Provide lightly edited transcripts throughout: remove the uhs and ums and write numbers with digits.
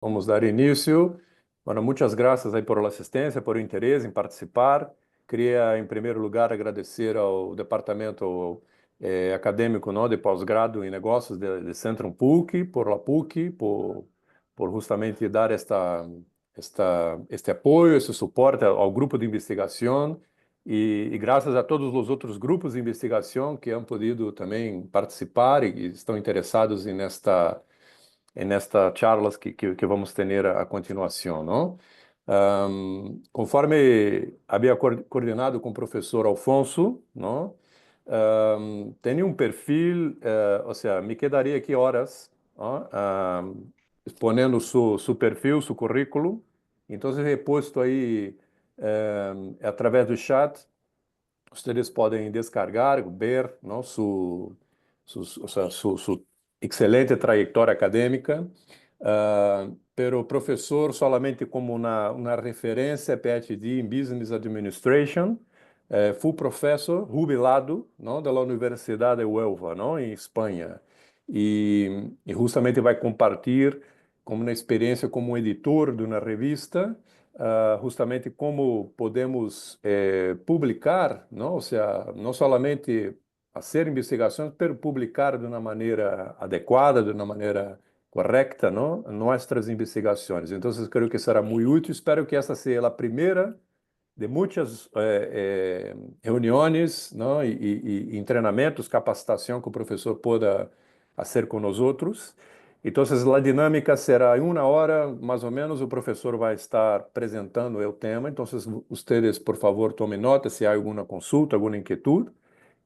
Vamos dar início. Bueno, muitas graças aí por assistência, por interesse em participar. Queria, em primeiro lugar, agradecer ao departamento acadêmico, não, de pós-grado em negócios de Centrum PUC, por la PUC, por justamente dar este apoio, esse suporte ao grupo de investigação e graças a todos os outros grupos de investigação que han podido também participar e estão interessados en estas charlas que vamos ter a continuação, não? Conforme havia coordenado com o professor Alfonso, não? Tenho um perfil, ou seja, me quedaria aqui horas, não? Exponendo su perfil, su currículo. Então, he posto aí, através do chat, vocês podem descargar, ver, não? O sea, su excelente trayectória acadêmica, pero professor solamente como uma referência PhD em Business Administration, fui professor jubilado, não, da Universidade de Huelva, não, em Espanha, e justamente vai compartilhar como uma experiência como editor de uma revista, justamente como podemos publicar, não, ou seja, não solamente fazer investigações, mas publicar de uma maneira adequada, de uma maneira correcta, ¿no? Nuestras investigaciones. Entonces creo que será muy útil. Espero que esta sea la primera de muitas reuniões, não? E treinamentos, capacitação que o professor possa fazer com nós outros. Então, a dinâmica será em 1 hora, mais ou menos, o professor vai estar apresentando o tema. Então, vocês, por favor, tomem nota se há alguma consulta, alguma inquietude.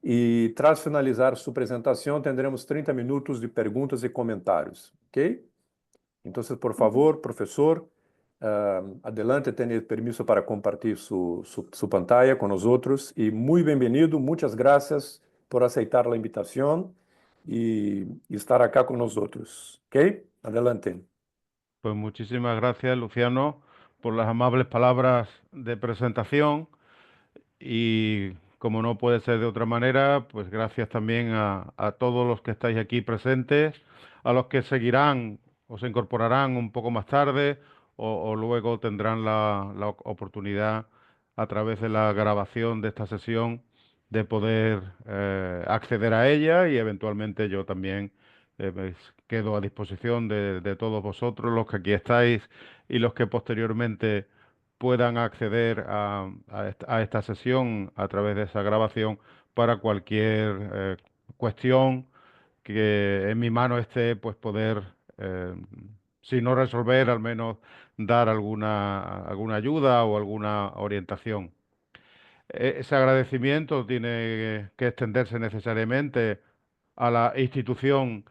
E, tras finalizar sua apresentação, teremos 30 minutos de perguntas e comentários, ok? Então, por favor, professor, adelante, tem permisso para compartilhar sua pantalla com nós outros. E muito bem-vindo, muitas graças por aceitar a invitação e estar aqui com nós outros. Ok? Adelante. Pues muchísimas gracias, Luciano, por las amables palabras de presentación y, como no puede ser de otra manera, pues gracias también a todos los que estáis aquí presentes, a los que seguirán o se incorporarán un poco más tarde o luego tendrán la oportunidad a través de la grabación de esta sesión de poder acceder a ella y eventualmente yo también pues, quedo a disposición de todos vosotros, los que aquí estáis y los que posteriormente puedan acceder a esta sesión a través de esa grabación para cualquier cuestión que en mi mano esté, pues poder, eh, si no resolver, al menos dar alguna ayuda o alguna orientación. Ese agradecimiento tiene que extenderse necesariamente a la institución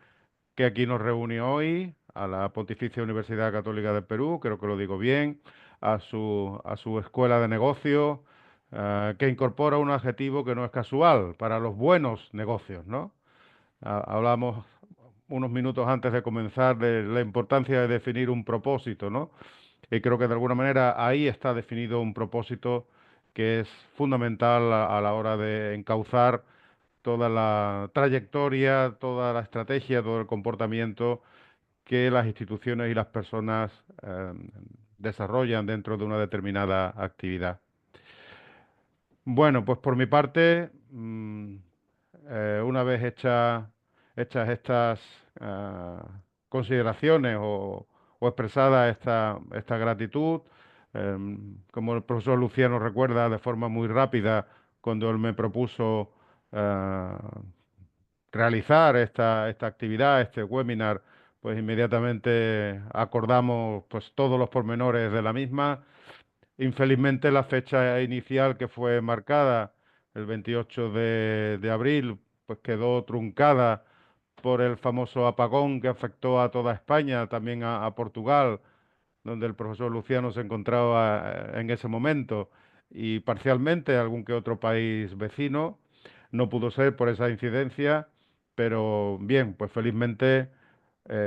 que aquí nos reúne hoy, a la Pontificia Universidad Católica del Perú, creo que lo digo bien, a su escuela de negocios, que incorpora un adjetivo que no es casual para los buenos negocios, ¿no? Hablamos unos minutos antes de comenzar de la importancia de definir un propósito, ¿no? Y creo que de alguna manera ahí está definido un propósito que es fundamental a la hora de encauzar toda la trayectoria, toda la estrategia, todo el comportamiento que las instituciones y las personas desarrollan dentro de una determinada actividad. Bueno, pues por mi parte, una vez hechas estas consideraciones o expresada esta gratitud, como el profesor Luciano recuerda de forma muy rápida, cuando él me propuso eh, realizar esta actividad, este webinar, pues inmediatamente acordamos pues todos los pormenores de la misma. Infelizmente la fecha inicial que fue marcada, el 28 de abril, pues quedó truncada por el famoso apagón que afectó a toda España, también a Portugal, donde el profesor Luciano se encontraba en ese momento, y parcialmente algún que otro país vecino. No pudo ser por esa incidencia, pero bien, pues felizmente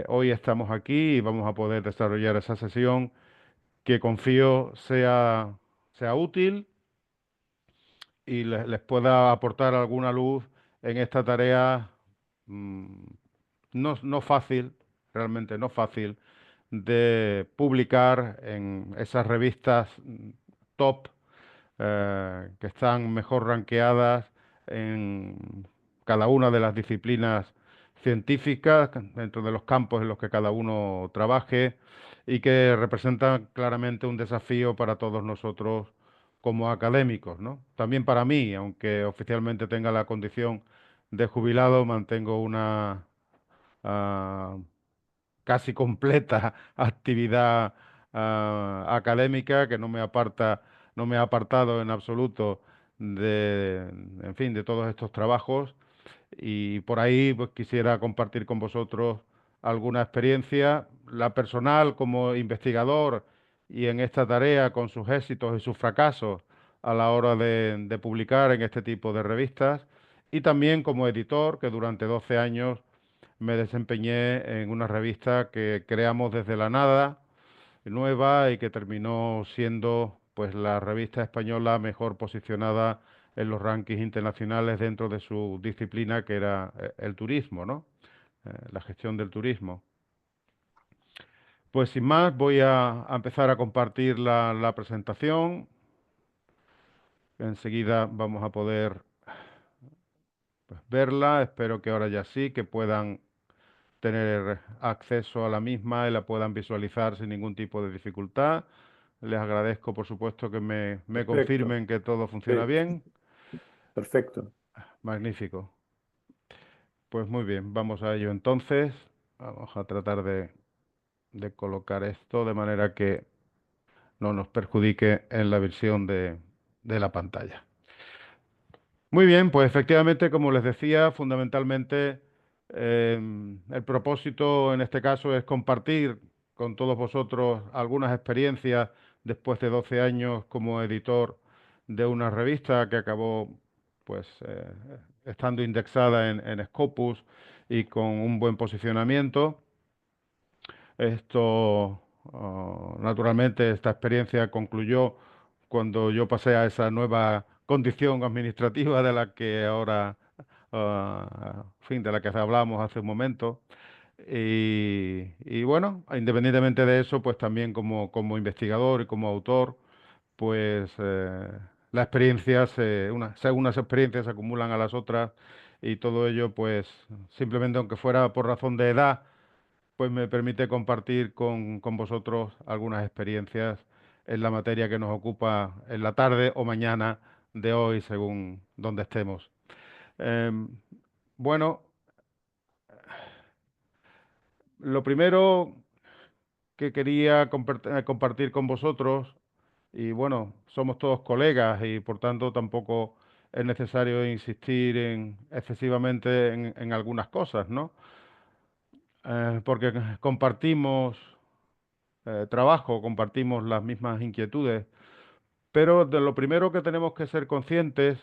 hoy estamos aquí y vamos a poder desarrollar esa sesión que confío sea útil y les pueda aportar alguna luz en esta tarea mm, no fácil, realmente no fácil, de publicar en esas revistas top que están mejor ranqueadas en cada una de las disciplinas científicas, dentro de los campos en los que cada uno trabaje y que representan claramente un desafío para todos nosotros como académicos, ¿no? También para mí, aunque oficialmente tenga la condición de jubilado, mantengo una ah, casi completa actividad académica que no me ha apartado en absoluto de, en fin, de todos estos trabajos y por ahí pues quisiera compartir con vosotros alguna experiencia, la personal como investigador y en esta tarea con sus éxitos y sus fracasos a la hora de publicar en este tipo de revistas y también como editor que durante 12 años me desempeñé en una revista que creamos desde la nada, nueva y que terminó siendo pues la revista española mejor posicionada en los rankings internacionales dentro de su disciplina que era el turismo, ¿no? La gestión del turismo. Pues sin más voy a empezar a compartir la presentación. Enseguida vamos a poder pues, verla. Espero que ahora ya sí, que puedan tener acceso a la misma y la puedan visualizar sin ningún tipo de dificultad. Les agradezco, por supuesto, que me Perfecto. confirmen que todo funciona Sí, bien. perfecto. Magnífico. Pues muy bien, vamos a ello entonces. Vamos a tratar de colocar esto de manera que no nos perjudique en la visión de la pantalla. Muy bien, pues efectivamente, como les decía, fundamentalmente el propósito en este caso es compartir con todos vosotros algunas experiencias después de 12 años como editor de una revista que acabó pues estando indexada en Scopus y con un buen posicionamiento. Esto, naturalmente, esta experiencia concluyó cuando yo pasé a esa nueva condición administrativa de la que ahora, en fin, de la que hablamos hace un momento. Y bueno, independientemente de eso, pues también como investigador y como autor, pues la experiencia unas experiencias se acumulan a las otras y todo ello, pues simplemente aunque fuera por razón de edad, pues me permite compartir con vosotros algunas experiencias en la materia que nos ocupa en la tarde o mañana de hoy, según donde estemos. Em, bueno, lo primero que quería compartir con vosotros, y bueno, somos todos colegas y por tanto tampoco es necesario insistir excesivamente en algunas cosas, ¿no? Porque compartimos trabajo, compartimos las mismas inquietudes, pero de lo primero que tenemos que ser conscientes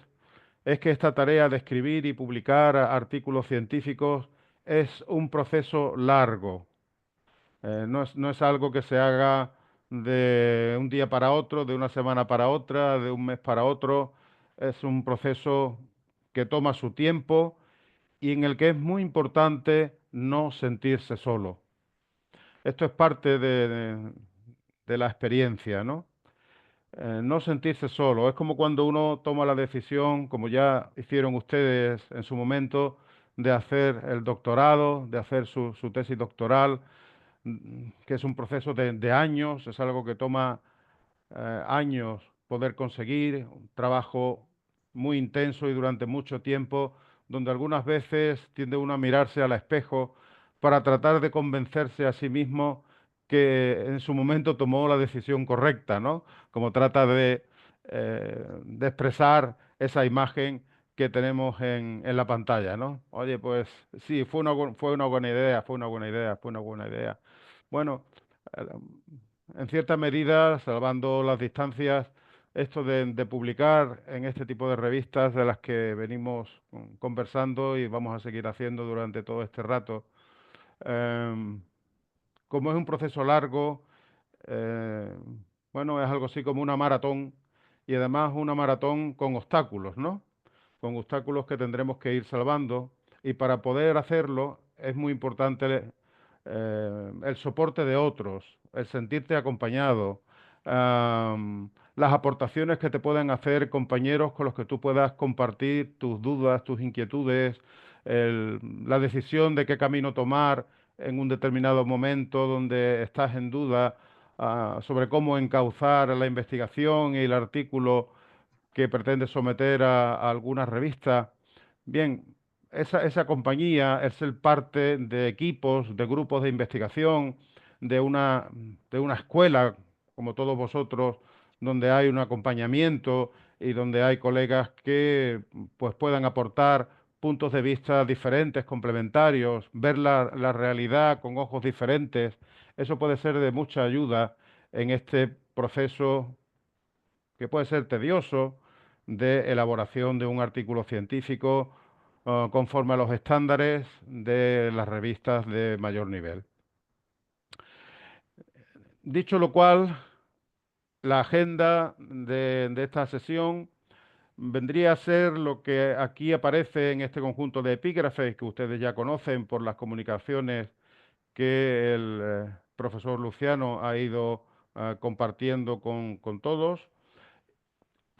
es que esta tarea de escribir y publicar artículos científicos es un proceso largo. No es algo que se haga de un día para otro, de una semana para otra, de un mes para otro. Es un proceso que toma su tiempo y en el que es muy importante no sentirse solo. Esto es parte de la experiencia, ¿no? No sentirse solo. Es como cuando uno toma la decisión, como ya hicieron ustedes en su momento, de hacer el doctorado, de hacer su tesis doctoral, que es un proceso de años, es algo que toma años poder conseguir, un trabajo muy intenso y durante mucho tiempo, donde algunas veces tiende uno a mirarse al espejo para tratar de convencerse a sí mismo que en su momento tomó la decisión correcta, ¿no? Como trata de expresar esa imagen que tenemos en la pantalla, ¿no? Oye, pues sí, fue una buena idea, fue una buena idea, fue una buena idea. Bueno, eh, en cierta medida, salvando las distancias, esto de publicar en este tipo de revistas de las que venimos conversando y vamos a seguir haciendo durante todo este rato, em, como es un proceso largo, eh, bueno, es algo así como una maratón y además una maratón con obstáculos, ¿no? Con obstáculos que tendremos que ir salvando y para poder hacerlo es muy importante el soporte de otros, el sentirte acompañado, las aportaciones que te pueden hacer compañeros con los que tú puedas compartir tus dudas, tus inquietudes, la decisión de qué camino tomar en un determinado momento donde estás en duda, sobre cómo encauzar la investigación y el artículo que pretende someter a alguna revista. Bien, esa compañía, el ser parte de equipos, de grupos de investigación, de una escuela, como todos vosotros, donde hay un acompañamiento y donde hay colegas que pues, puedan aportar puntos de vista diferentes, complementarios, ver la realidad con ojos diferentes. Eso puede ser de mucha ayuda en este proceso que puede ser tedioso de elaboración de un artículo científico conforme a los estándares de las revistas de mayor nivel. Dicho lo cual, la agenda de esta sesión vendría a ser lo que aquí aparece en este conjunto de epígrafes que ustedes ya conocen por las comunicaciones que el profesor Luciano ha ido compartiendo con todos,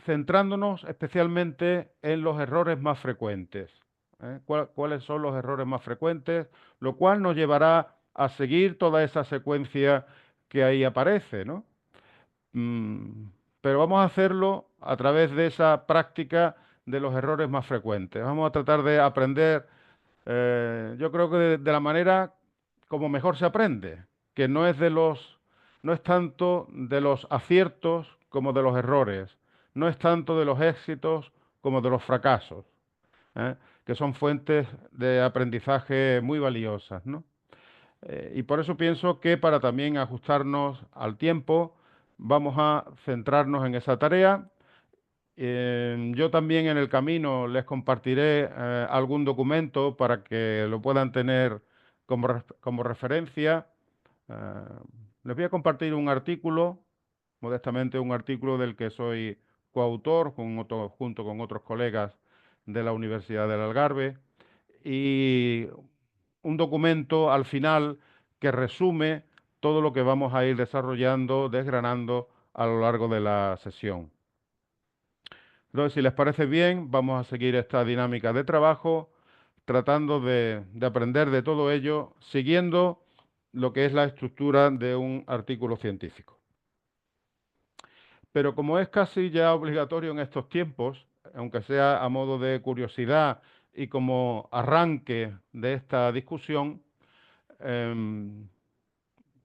centrándonos especialmente en los errores más frecuentes. ¿Cuáles son los errores más frecuentes? Lo cual nos llevará a seguir toda esa secuencia que ahí aparece, ¿no? Mm, pero vamos a hacerlo a través de esa práctica de los errores más frecuentes. Vamos a tratar de aprender, yo creo que de la manera como mejor se aprende, que no es tanto de los aciertos como de los errores, no es tanto de los éxitos como de los fracasos, ¿eh? Que son fuentes de aprendizaje muy valiosas, ¿no? Y por eso pienso que para también ajustarnos al tiempo, vamos a centrarnos en esa tarea. Yo también en el camino les compartiré algún documento para que lo puedan tener como referencia. Eh, Les voy a compartir un artículo, modestamente un artículo del que soy coautor junto con otros colegas de la Universidad del Algarve y un documento al final que resume todo lo que vamos a ir desarrollando, desgranando a lo largo de la sesión. Entonces, si les parece bien, vamos a seguir esta dinámica de trabajo, tratando de aprender de todo ello, siguiendo lo que es la estructura de un artículo científico. Pero como es casi ya obligatorio en estos tiempos, aunque sea a modo de curiosidad y como arranque de esta discusión, em,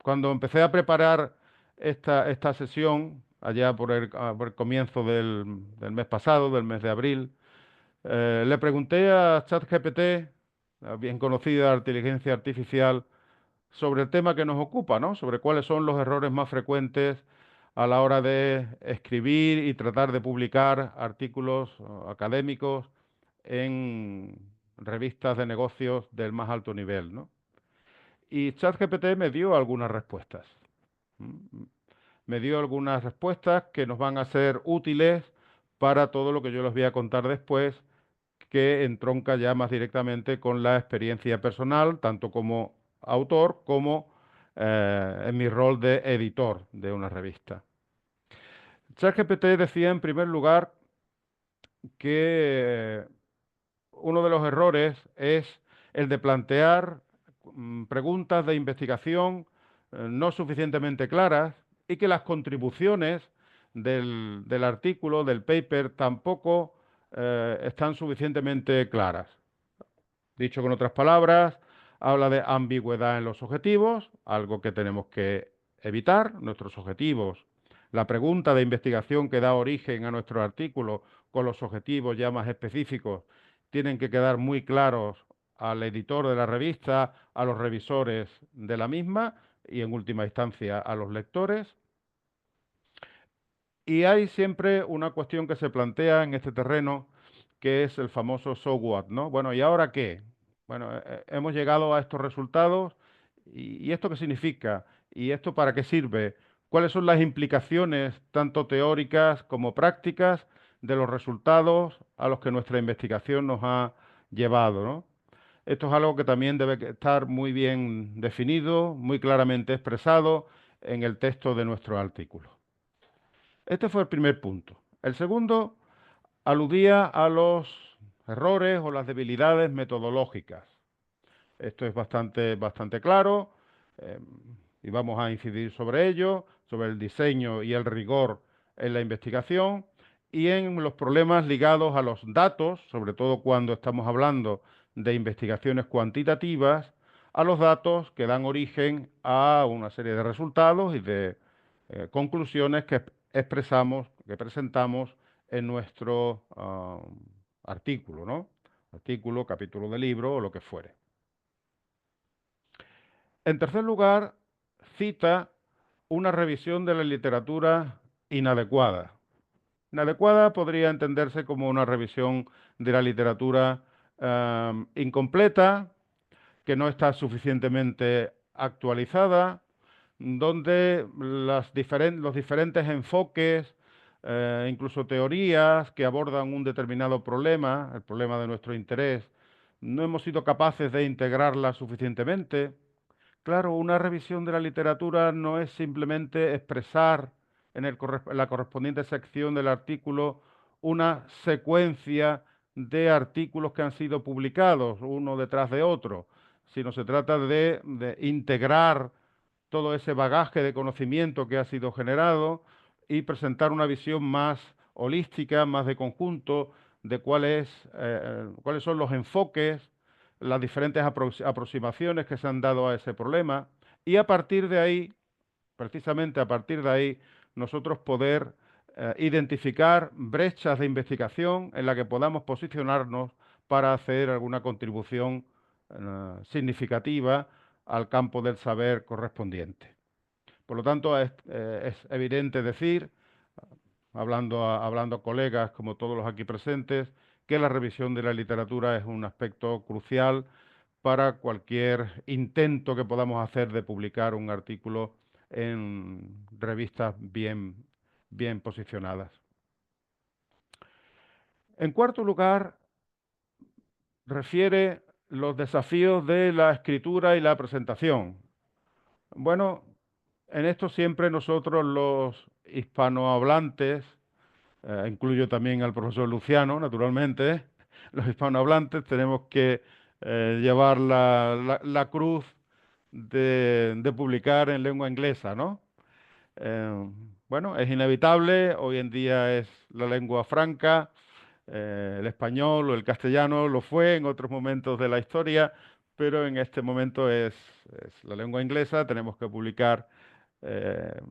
cuando empecé a preparar esta sesión, allá por el comienzo del mes pasado, del mes de abril, le pregunté a ChatGPT, la bien conocida inteligencia artificial, sobre el tema que nos ocupa, ¿no? Sobre cuáles son los errores más frecuentes a la hora de escribir y tratar de publicar artículos académicos en revistas de negocios del más alto nivel, ¿no? Y ChatGPT me dio algunas respuestas. ¿Mm? Me dio algunas respuestas que nos van a ser útiles para todo lo que yo les voy a contar después, que entronca ya más directamente con la experiencia personal, tanto como autor como en mi rol de editor de una revista. ChatGPT decía en primer lugar que uno de los errores es el de plantear preguntas de investigación no suficientemente claras y que las contribuciones del artículo, del paper, tampoco están suficientemente claras. Dicho con otras palabras, habla de ambigüedad en los objetivos, algo que tenemos que evitar. Nuestros objetivos, la pregunta de investigación que da origen a nuestro artículo con los objetivos ya más específicos, tienen que quedar muy claros al editor de la revista, a los revisores de la misma y en última instancia a los lectores. Y hay siempre una cuestión que se plantea en este terreno, que es el famoso so what, ¿no? Bueno, ¿y ahora qué? Bueno, hemos llegado a estos resultados, ¿y esto qué significa? ¿Y esto para qué sirve? ¿Cuáles son las implicaciones, tanto teóricas como prácticas, de los resultados a los que nuestra investigación nos ha llevado, ¿no? Esto es algo que también debe estar muy bien definido, muy claramente expresado en el texto de nuestro artículo. Este fue el primer punto. El segundo aludía a los errores o las debilidades metodológicas. Esto es bastante claro, eh, y vamos a incidir sobre ello, sobre el diseño y el rigor en la investigación y en los problemas ligados a los datos, sobre todo cuando estamos hablando de investigaciones cuantitativas, a los datos que dan origen a una serie de resultados y de conclusiones que expresamos, que presentamos en nuestro artículo, ¿no? Artículo, capítulo de libro o lo que fuere. En tercer lugar, cita una revisión de la literatura inadecuada. Inadecuada podría entenderse como una revisión de la literatura incompleta, que no está suficientemente actualizada, donde los diferentes enfoques, incluso teorías que abordan un determinado problema, el problema de nuestro interés, no hemos sido capaces de integrarlas suficientemente. Claro, una revisión de la literatura no es simplemente expresar en la correspondiente sección del artículo una secuencia de artículos que han sido publicados uno detrás de otro, sino se trata de integrar todo ese bagaje de conocimiento que ha sido generado y presentar una visión más holística, más de conjunto, de cuáles son los enfoques, las diferentes aproximaciones que se han dado a ese problema y a partir de ahí, precisamente a partir de ahí, nosotros poder identificar brechas de investigación en la que podamos posicionarnos para hacer alguna contribución significativa al campo del saber correspondiente. Por lo tanto, es evidente decir, hablando a colegas como todos los aquí presentes, que la revisión de la literatura es un aspecto crucial para cualquier intento que podamos hacer de publicar un artículo en revistas bien posicionadas. En cuarto lugar, refiere los desafíos de la escritura y la presentación. Bueno, en esto siempre nosotros los hispanohablantes, incluyo también al profesor Luciano, naturalmente, los hispanohablantes tenemos que llevar la cruz de publicar en lengua inglesa, ¿no? Eh, bueno, es inevitable, hoy en día es la lengua franca, el español o el castellano lo fue en otros momentos de la historia, pero en este momento es la lengua inglesa, tenemos que publicar eh,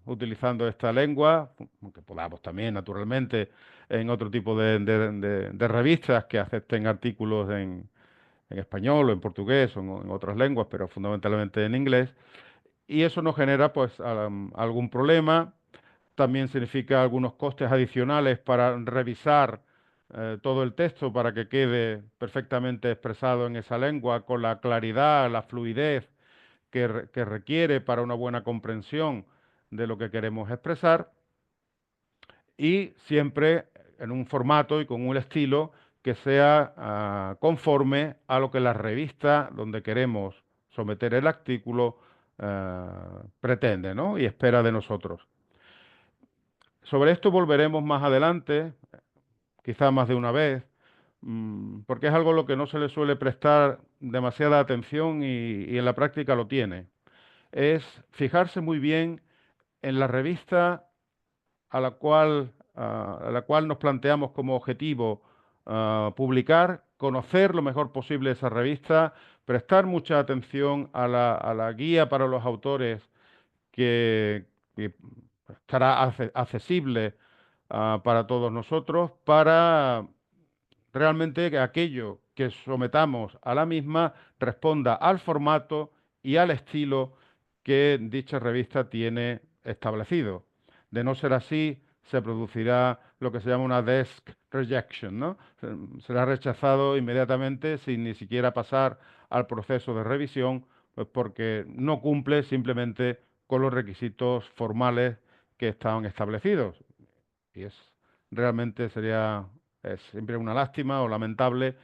utilizando esta lengua, aunque podamos también, naturalmente, en otro tipo de revistas que acepten artículos en español o en portugués o en otras lenguas, pero fundamentalmente en inglés. Y eso nos genera pues algún problema. También significa algunos costes adicionales para revisar todo el texto para que quede perfectamente expresado en esa lengua con la claridad, la fluidez que requiere para una buena comprensión de lo que queremos expresar y siempre en un formato y con un estilo que sea conforme a lo que la revista donde queremos someter el artículo pretende, ¿no? Y espera de nosotros. Sobre esto volveremos más adelante, quizá más de una vez, porque es algo a lo que no se le suele prestar demasiada atención y en la práctica lo tiene. Es fijarse muy bien en la revista a la cual nos planteamos como objetivo publicar, conocer lo mejor posible esa revista, prestar mucha atención a la guía para los autores que estará accesible para todos nosotros, para realmente que aquello que sometamos a la misma responda al formato y al estilo que dicha revista tiene establecido. De no ser así, se producirá lo que se llama una desk rejection, ¿no? Será rechazado inmediatamente sin ni siquiera pasar al proceso de revisión, pues porque no cumple simplemente con los requisitos formales que estaban establecidos. Y realmente es siempre una lástima o lamentable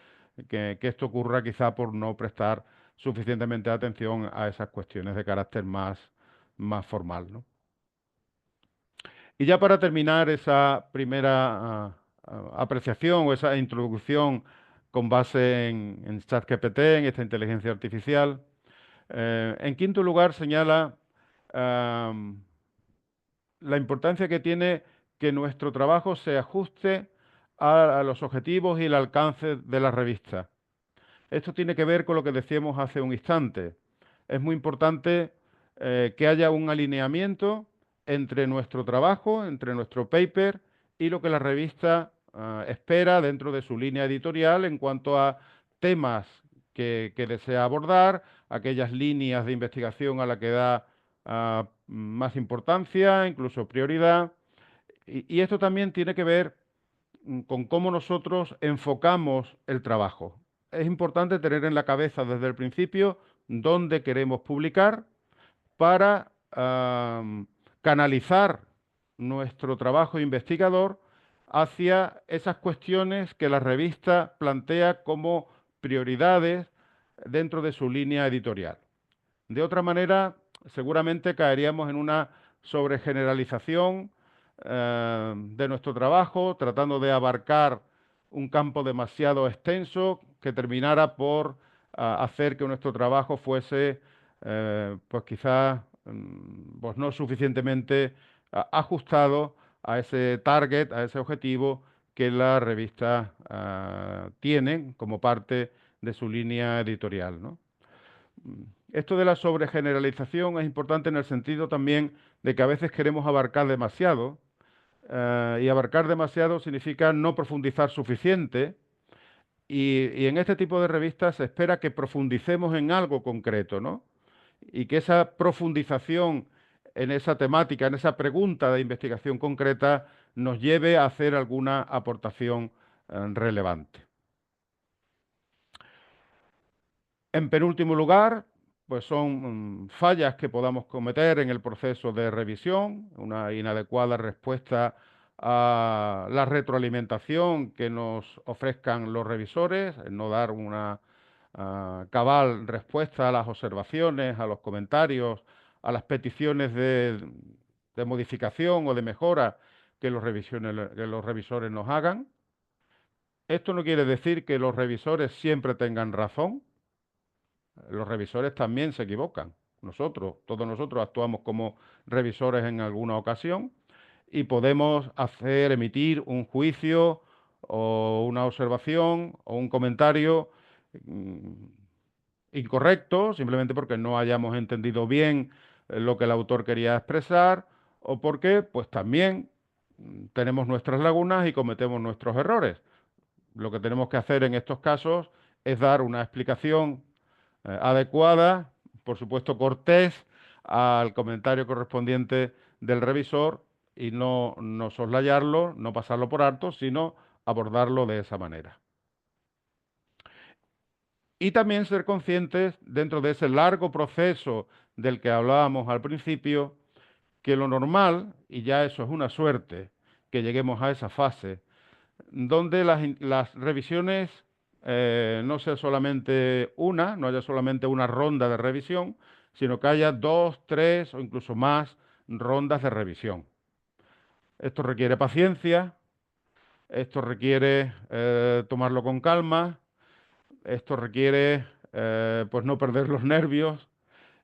que esto ocurra quizá por no prestar suficientemente atención a esas cuestiones de carácter más formal, ¿no? Y ya para terminar esa primera apreciación o esa introducción con base en ChatGPT, en esta inteligencia artificial, en quinto lugar señala am, la importancia que tiene que nuestro trabajo se ajuste a los objetivos y el alcance de la revista. Esto tiene que ver con lo que decíamos hace un instante. Es muy importante que haya un alineamiento entre nuestro trabajo, entre nuestro paper y lo que la revista espera dentro de su línea editorial en cuanto a temas que desea abordar, aquellas líneas de investigación a la que da más importancia, incluso prioridad. Y esto también tiene que ver con cómo nosotros enfocamos el trabajo. Es importante tener en la cabeza desde el principio dónde queremos publicar para canalizar nuestro trabajo investigador hacia esas cuestiones que la revista plantea como prioridades dentro de su línea editorial. De otra manera, seguramente caeríamos en una sobregeneralización de nuestro trabajo, tratando de abarcar un campo demasiado extenso que terminara por hacer que nuestro trabajo fuese, pues quizás, pues no suficientemente ajustado a ese target, a ese objetivo que la revista tiene como parte de su línea editorial, ¿no? Esto de la sobregeneralización es importante en el sentido también de que a veces queremos abarcar demasiado, y abarcar demasiado significa no profundizar suficiente, y en este tipo de revistas se espera que profundicemos en algo concreto, ¿no? Y que esa profundización en esa temática, en esa pregunta de investigación concreta, nos lleve a hacer alguna aportación relevante. En penúltimo lugar, pues son fallas que podamos cometer en el proceso de revisión, una inadecuada respuesta a la retroalimentación que nos ofrezcan los revisores, el no dar una cabal respuesta a las observaciones, a los comentarios, a las peticiones de modificación o de mejora que que los revisores nos hagan. Esto no quiere decir que los revisores siempre tengan razón. Los revisores también se equivocan. Todos nosotros actuamos como revisores en alguna ocasión y podemos emitir un juicio o una observación o un comentario mm, incorrecto, simplemente porque no hayamos entendido bien lo que el autor quería expresar o porque pues también tenemos nuestras lagunas y cometemos nuestros errores. Lo que tenemos que hacer en estos casos es dar una explicación adecuada, por supuesto cortés, al comentario correspondiente del revisor y no soslayarlo, no pasarlo por alto, sino abordarlo de esa manera. Y también ser conscientes, dentro de ese largo proceso del que hablábamos al principio, que lo normal, y ya eso es una suerte, que lleguemos a esa fase, donde las revisiones no sea solamente una, no haya solamente una ronda de revisión, sino que haya dos, tres o incluso más rondas de revisión. Esto requiere paciencia, esto requiere tomarlo con calma, esto requiere pues no perder los nervios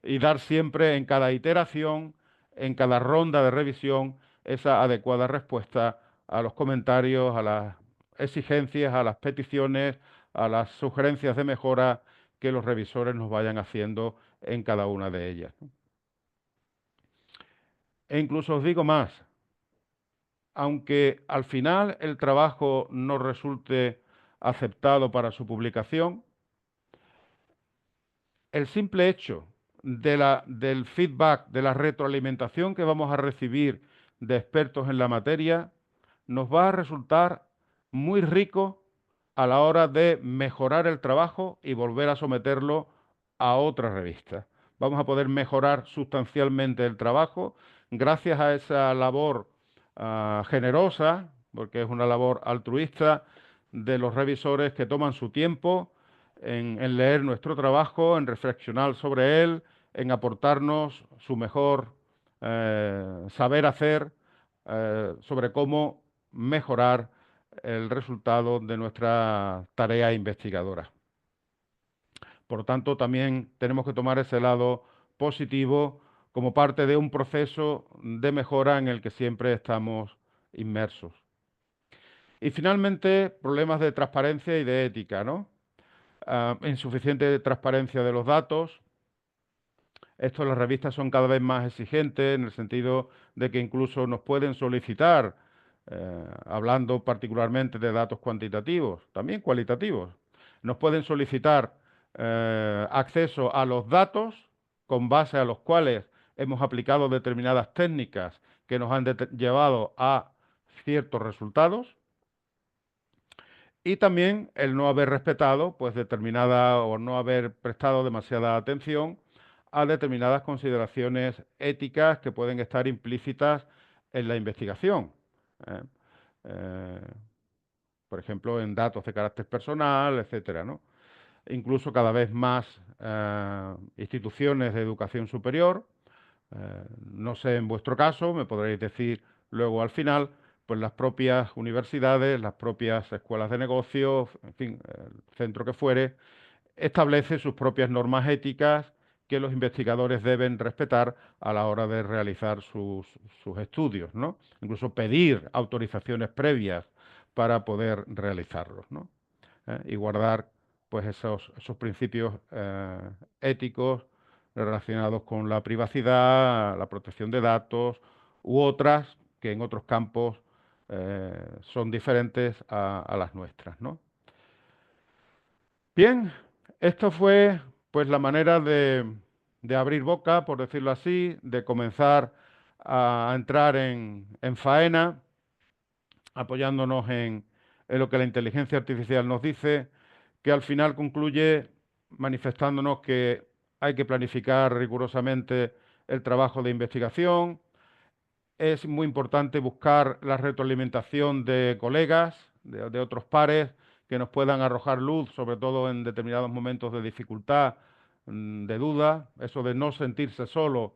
y dar siempre en cada iteración, en cada ronda de revisión, esa adecuada respuesta a los comentarios, a las exigencias, a las peticiones, a las sugerencias de mejora que los revisores nos vayan haciendo en cada una de ellas. E incluso os digo más, aunque al final el trabajo no resulte aceptado para su publicación, el simple hecho del feedback, de la retroalimentación que vamos a recibir de expertos en la materia, nos va a resultar muy rico a la hora de mejorar el trabajo y volver a someterlo a otra revista. Vamos a poder mejorar sustancialmente el trabajo gracias a esa labor generosa, porque es una labor altruista, de los revisores que toman su tiempo en leer nuestro trabajo, en reflexionar sobre él, en aportarnos su mejor saber hacer sobre cómo mejorar el resultado de nuestra tarea investigadora. Por lo tanto, también tenemos que tomar ese lado positivo como parte de un proceso de mejora en el que siempre estamos inmersos. Y finalmente, problemas de transparencia y de ética, ¿no? Insuficiente transparencia de los datos. Esto las revistas son cada vez más exigentes en el sentido de que incluso nos pueden solicitar, hablando particularmente de datos cuantitativos, también cualitativos, nos pueden solicitar acceso a los datos con base a los cuales hemos aplicado determinadas técnicas que nos han llevado a ciertos resultados y también el no haber respetado, pues determinada o no haber prestado demasiada atención a determinadas consideraciones éticas que pueden estar implícitas en la investigación. ¿eh? Eh, por ejemplo, en datos de carácter personal, etcétera, ¿no? Incluso cada vez más instituciones de educación superior. No sé en vuestro caso, me podréis decir luego al final, pues las propias universidades, las propias escuelas de negocios, en fin, el centro que fuere, establece sus propias normas éticas que los investigadores deben respetar a la hora de realizar sus estudios, ¿no? Incluso pedir autorizaciones previas para poder realizarlos, ¿no? Y guardar pues esos principios éticos relacionados con la privacidad, la protección de datos u otras que en otros campos son diferentes a las nuestras, ¿no? Bien, esto fue pues la manera de abrir boca, por decirlo así, de comenzar a entrar en faena, apoyándonos en lo que la inteligencia artificial nos dice, que al final concluye manifestándonos que hay que planificar rigurosamente el trabajo de investigación. Es muy importante buscar la retroalimentación de colegas, de otros pares, que nos puedan arrojar luz, sobre todo en determinados momentos de dificultad, de duda, eso de no sentirse solo,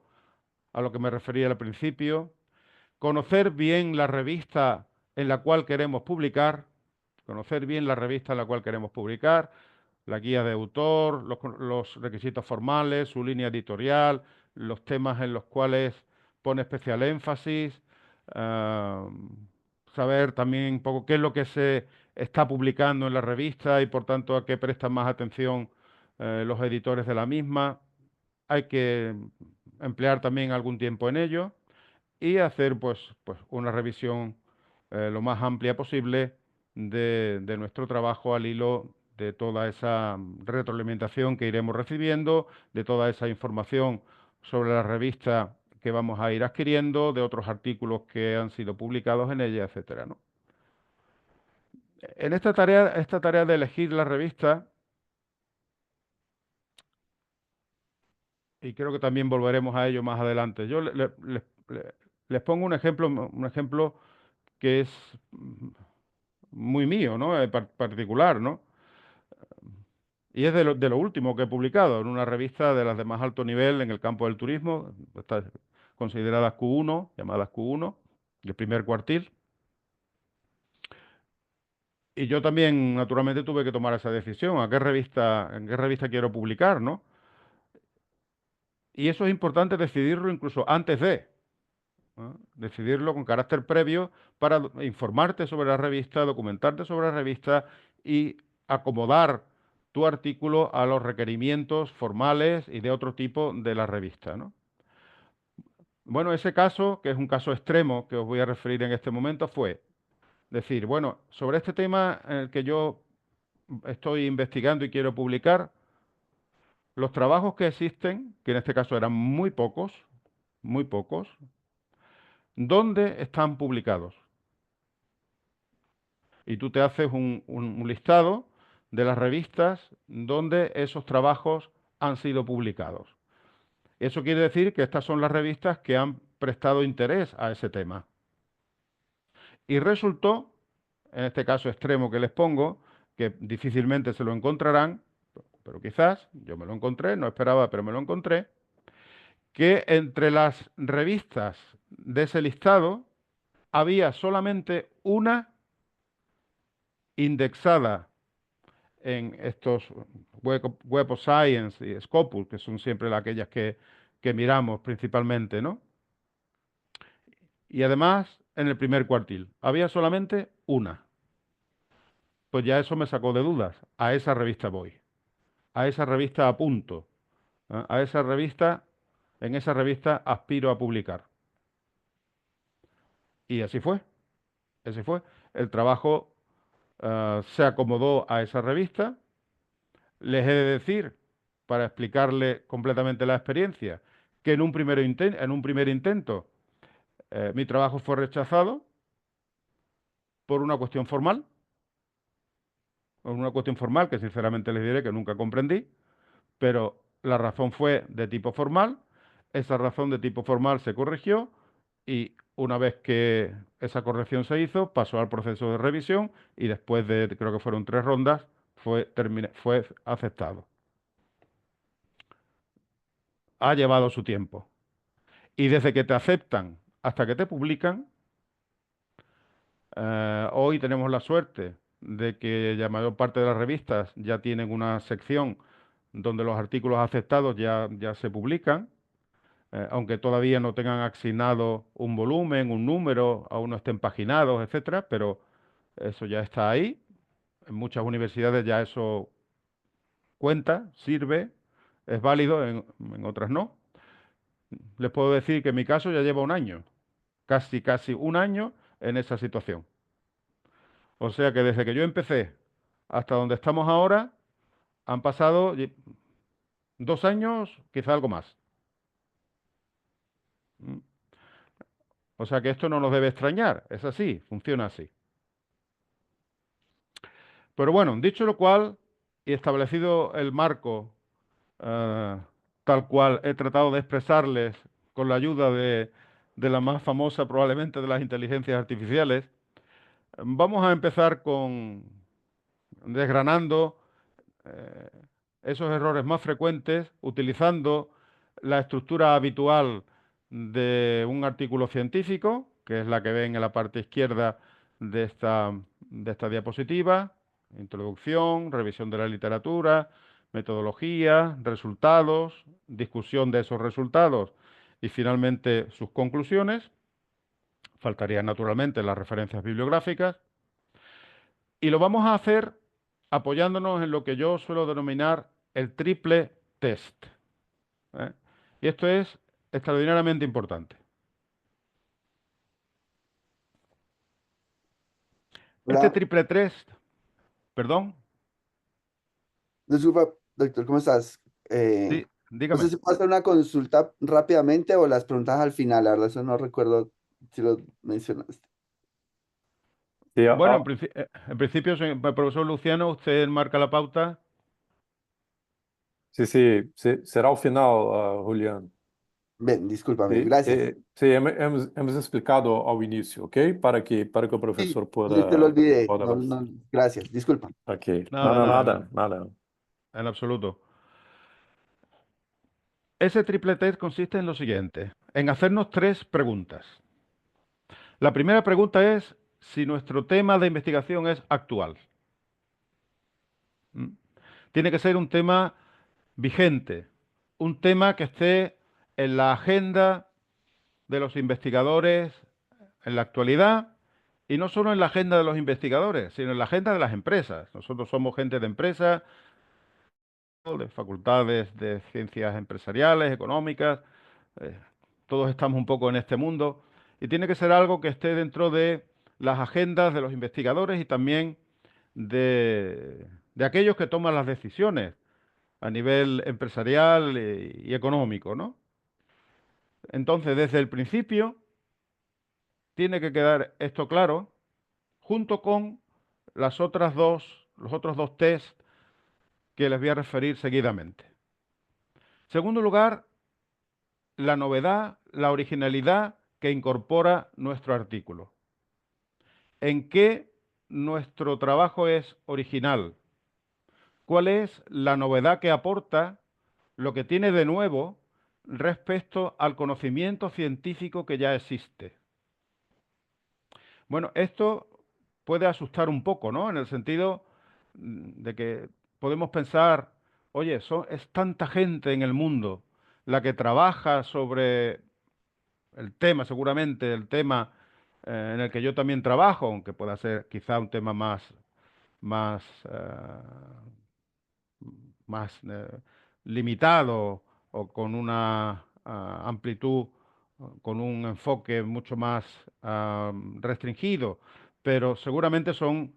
a lo que me refería al principio. Conocer bien la revista en la cual queremos publicar, conocer bien la revista en la cual queremos publicar, la guía de autor, los requisitos formales, su línea editorial, los temas en los cuales pone especial énfasis, ah, saber también un poco qué es lo que se está publicando en la revista y por tanto a qué prestan más atención los editores de la misma. Hay que emplear también algún tiempo en ello y hacer pues una revisión lo más amplia posible de nuestro trabajo al hilo de toda esa retroalimentación que iremos recibiendo, de toda esa información sobre la revista que vamos a ir adquiriendo, de otros artículos que han sido publicados en ella, etcétera, ¿no? En esta tarea de elegir la revista, y creo que también volveremos a ello más adelante, yo les pongo un ejemplo que es muy mío, ¿no? Particular, ¿no? Y es de lo último que he publicado en una revista de las de más alto nivel en el campo del turismo, está considerada Q1, llamadas Q1, el primer cuartil. Y yo también, naturalmente, tuve que tomar esa decisión, en qué revista quiero publicar, ¿no? Y eso es importante decidirlo incluso antes de, ¿no? Decidirlo con carácter previo para informarte sobre la revista, documentarte sobre la revista y acomodar tu artículo a los requerimientos formales y de otro tipo de la revista, ¿no? Bueno, ese caso, que es un caso extremo que os voy a referir en este momento, fue decir, bueno, sobre este tema en el que yo estoy investigando y quiero publicar, los trabajos que existen, que en este caso eran muy pocos, ¿dónde están publicados? Y tú te haces un listado de las revistas donde esos trabajos han sido publicados. Eso quiere decir que estas son las revistas que han prestado interés a ese tema. Y resultó en este caso extremo que les pongo, que difícilmente se lo encontrarán, pero quizás yo me lo encontré, no esperaba, pero me lo encontré, que entre las revistas de ese listado había solamente una indexada en estos Web of Science y Scopus, que son siempre aquellas que miramos principalmente, ¿no? Y además en el primer cuartil había solamente una. Pues ya eso me sacó de dudas. A esa revista voy. A esa revista apunto. ¿Eh? A esa revista, en esa revista aspiro a publicar. Y así fue. Así fue. El trabajo se acomodó a esa revista. Les he de decir, para explicarle completamente la experiencia, que en un primer intento mi trabajo fue rechazado por una cuestión formal, que sinceramente les diré que nunca comprendí, pero la razón fue de tipo formal, esa razón de tipo formal se corrigió y una vez que esa corrección se hizo, pasó al proceso de revisión y después de, creo que fueron 3 rondas, fue aceptado. Ha llevado su tiempo. Y desde que te aceptan hasta que te publican, hoy tenemos la suerte de que la mayor parte de las revistas ya tienen una sección donde los artículos aceptados ya se publican, aunque todavía no tengan asignado un volumen, un número, aún no estén paginados, etcétera, pero eso ya está ahí. En muchas universidades ya eso cuenta, sirve, es válido, en otras no. Les puedo decir que en mi caso ya lleva un año, casi un año en esa situación. O sea que desde que yo empecé hasta donde estamos ahora, han pasado 2 años, quizá algo más. Mm. O sea que esto no nos debe extrañar, es así, funciona así. Pero bueno, dicho lo cual y establecido el marco eh, tal cual he tratado de expresarles con la ayuda de la más famosa probablemente de las inteligencias artificiales, vamos a empezar con desgranando eh, esos errores más frecuentes utilizando la estructura habitual de un artículo científico, que es la que ven en la parte izquierda de esta diapositiva: introducción, revisión de la literatura, metodología, resultados, discusión de esos resultados y finalmente sus conclusiones. Faltarían naturalmente las referencias bibliográficas. Y lo vamos a hacer apoyándonos en lo que yo suelo denominar el triple test. ¿Eh? Y esto es extraordinariamente importante. Este Hola, triple test, perdón, disculpa, doctor, ¿cómo estás? sí, No sé dígame. si puedo hacer una consulta rápidamente o las preguntas al final, la verdad, eso no recuerdo si lo mencionaste. Sí, Bueno, en principio, profesor Luciano, usted marca la pauta. sí, sí, será al final, Julián. Bien, discúlpame, Sí, gracias. sí, hemos explicado al inicio, ¿ok? Para que el Sí, profesor te lo pueda, olvidé, pueda no, avanzar. no, gracias, disculpa. Aquí. No, Nada, no, nada, nada, nada. en absoluto. Ese triple test consiste en lo siguiente, en hacernos 3 preguntas. La primera pregunta es si nuestro tema de investigación es actual. ¿Mm? Tiene que ser un tema vigente, un tema que esté en la agenda de los investigadores en la actualidad y no solo en la agenda de los investigadores, sino en la agenda de las empresas. Nosotros somos gente de empresas, de facultades de ciencias empresariales, económicas, eh, todos estamos un poco en este mundo y tiene que ser algo que esté dentro de las agendas de los investigadores y también de aquellos que toman las decisiones a nivel empresarial y económico, ¿no? Entonces, desde el principio tiene que quedar esto claro, junto con los otros dos test que les voy a referir seguidamente. Segundo lugar, la novedad, la originalidad que incorpora nuestro artículo. ¿En qué nuestro trabajo es original? ¿Cuál es la novedad que aporta, lo que tiene de nuevo respecto al conocimiento científico que ya existe? Bueno, esto puede asustar un poco, ¿no? En el sentido de que podemos pensar, oye, es tanta gente en el mundo la que trabaja sobre el tema, seguramente el tema en el que yo también trabajo, aunque pueda ser quizá un tema más, más limitado o con una amplitud, con un enfoque mucho más restringido, pero seguramente son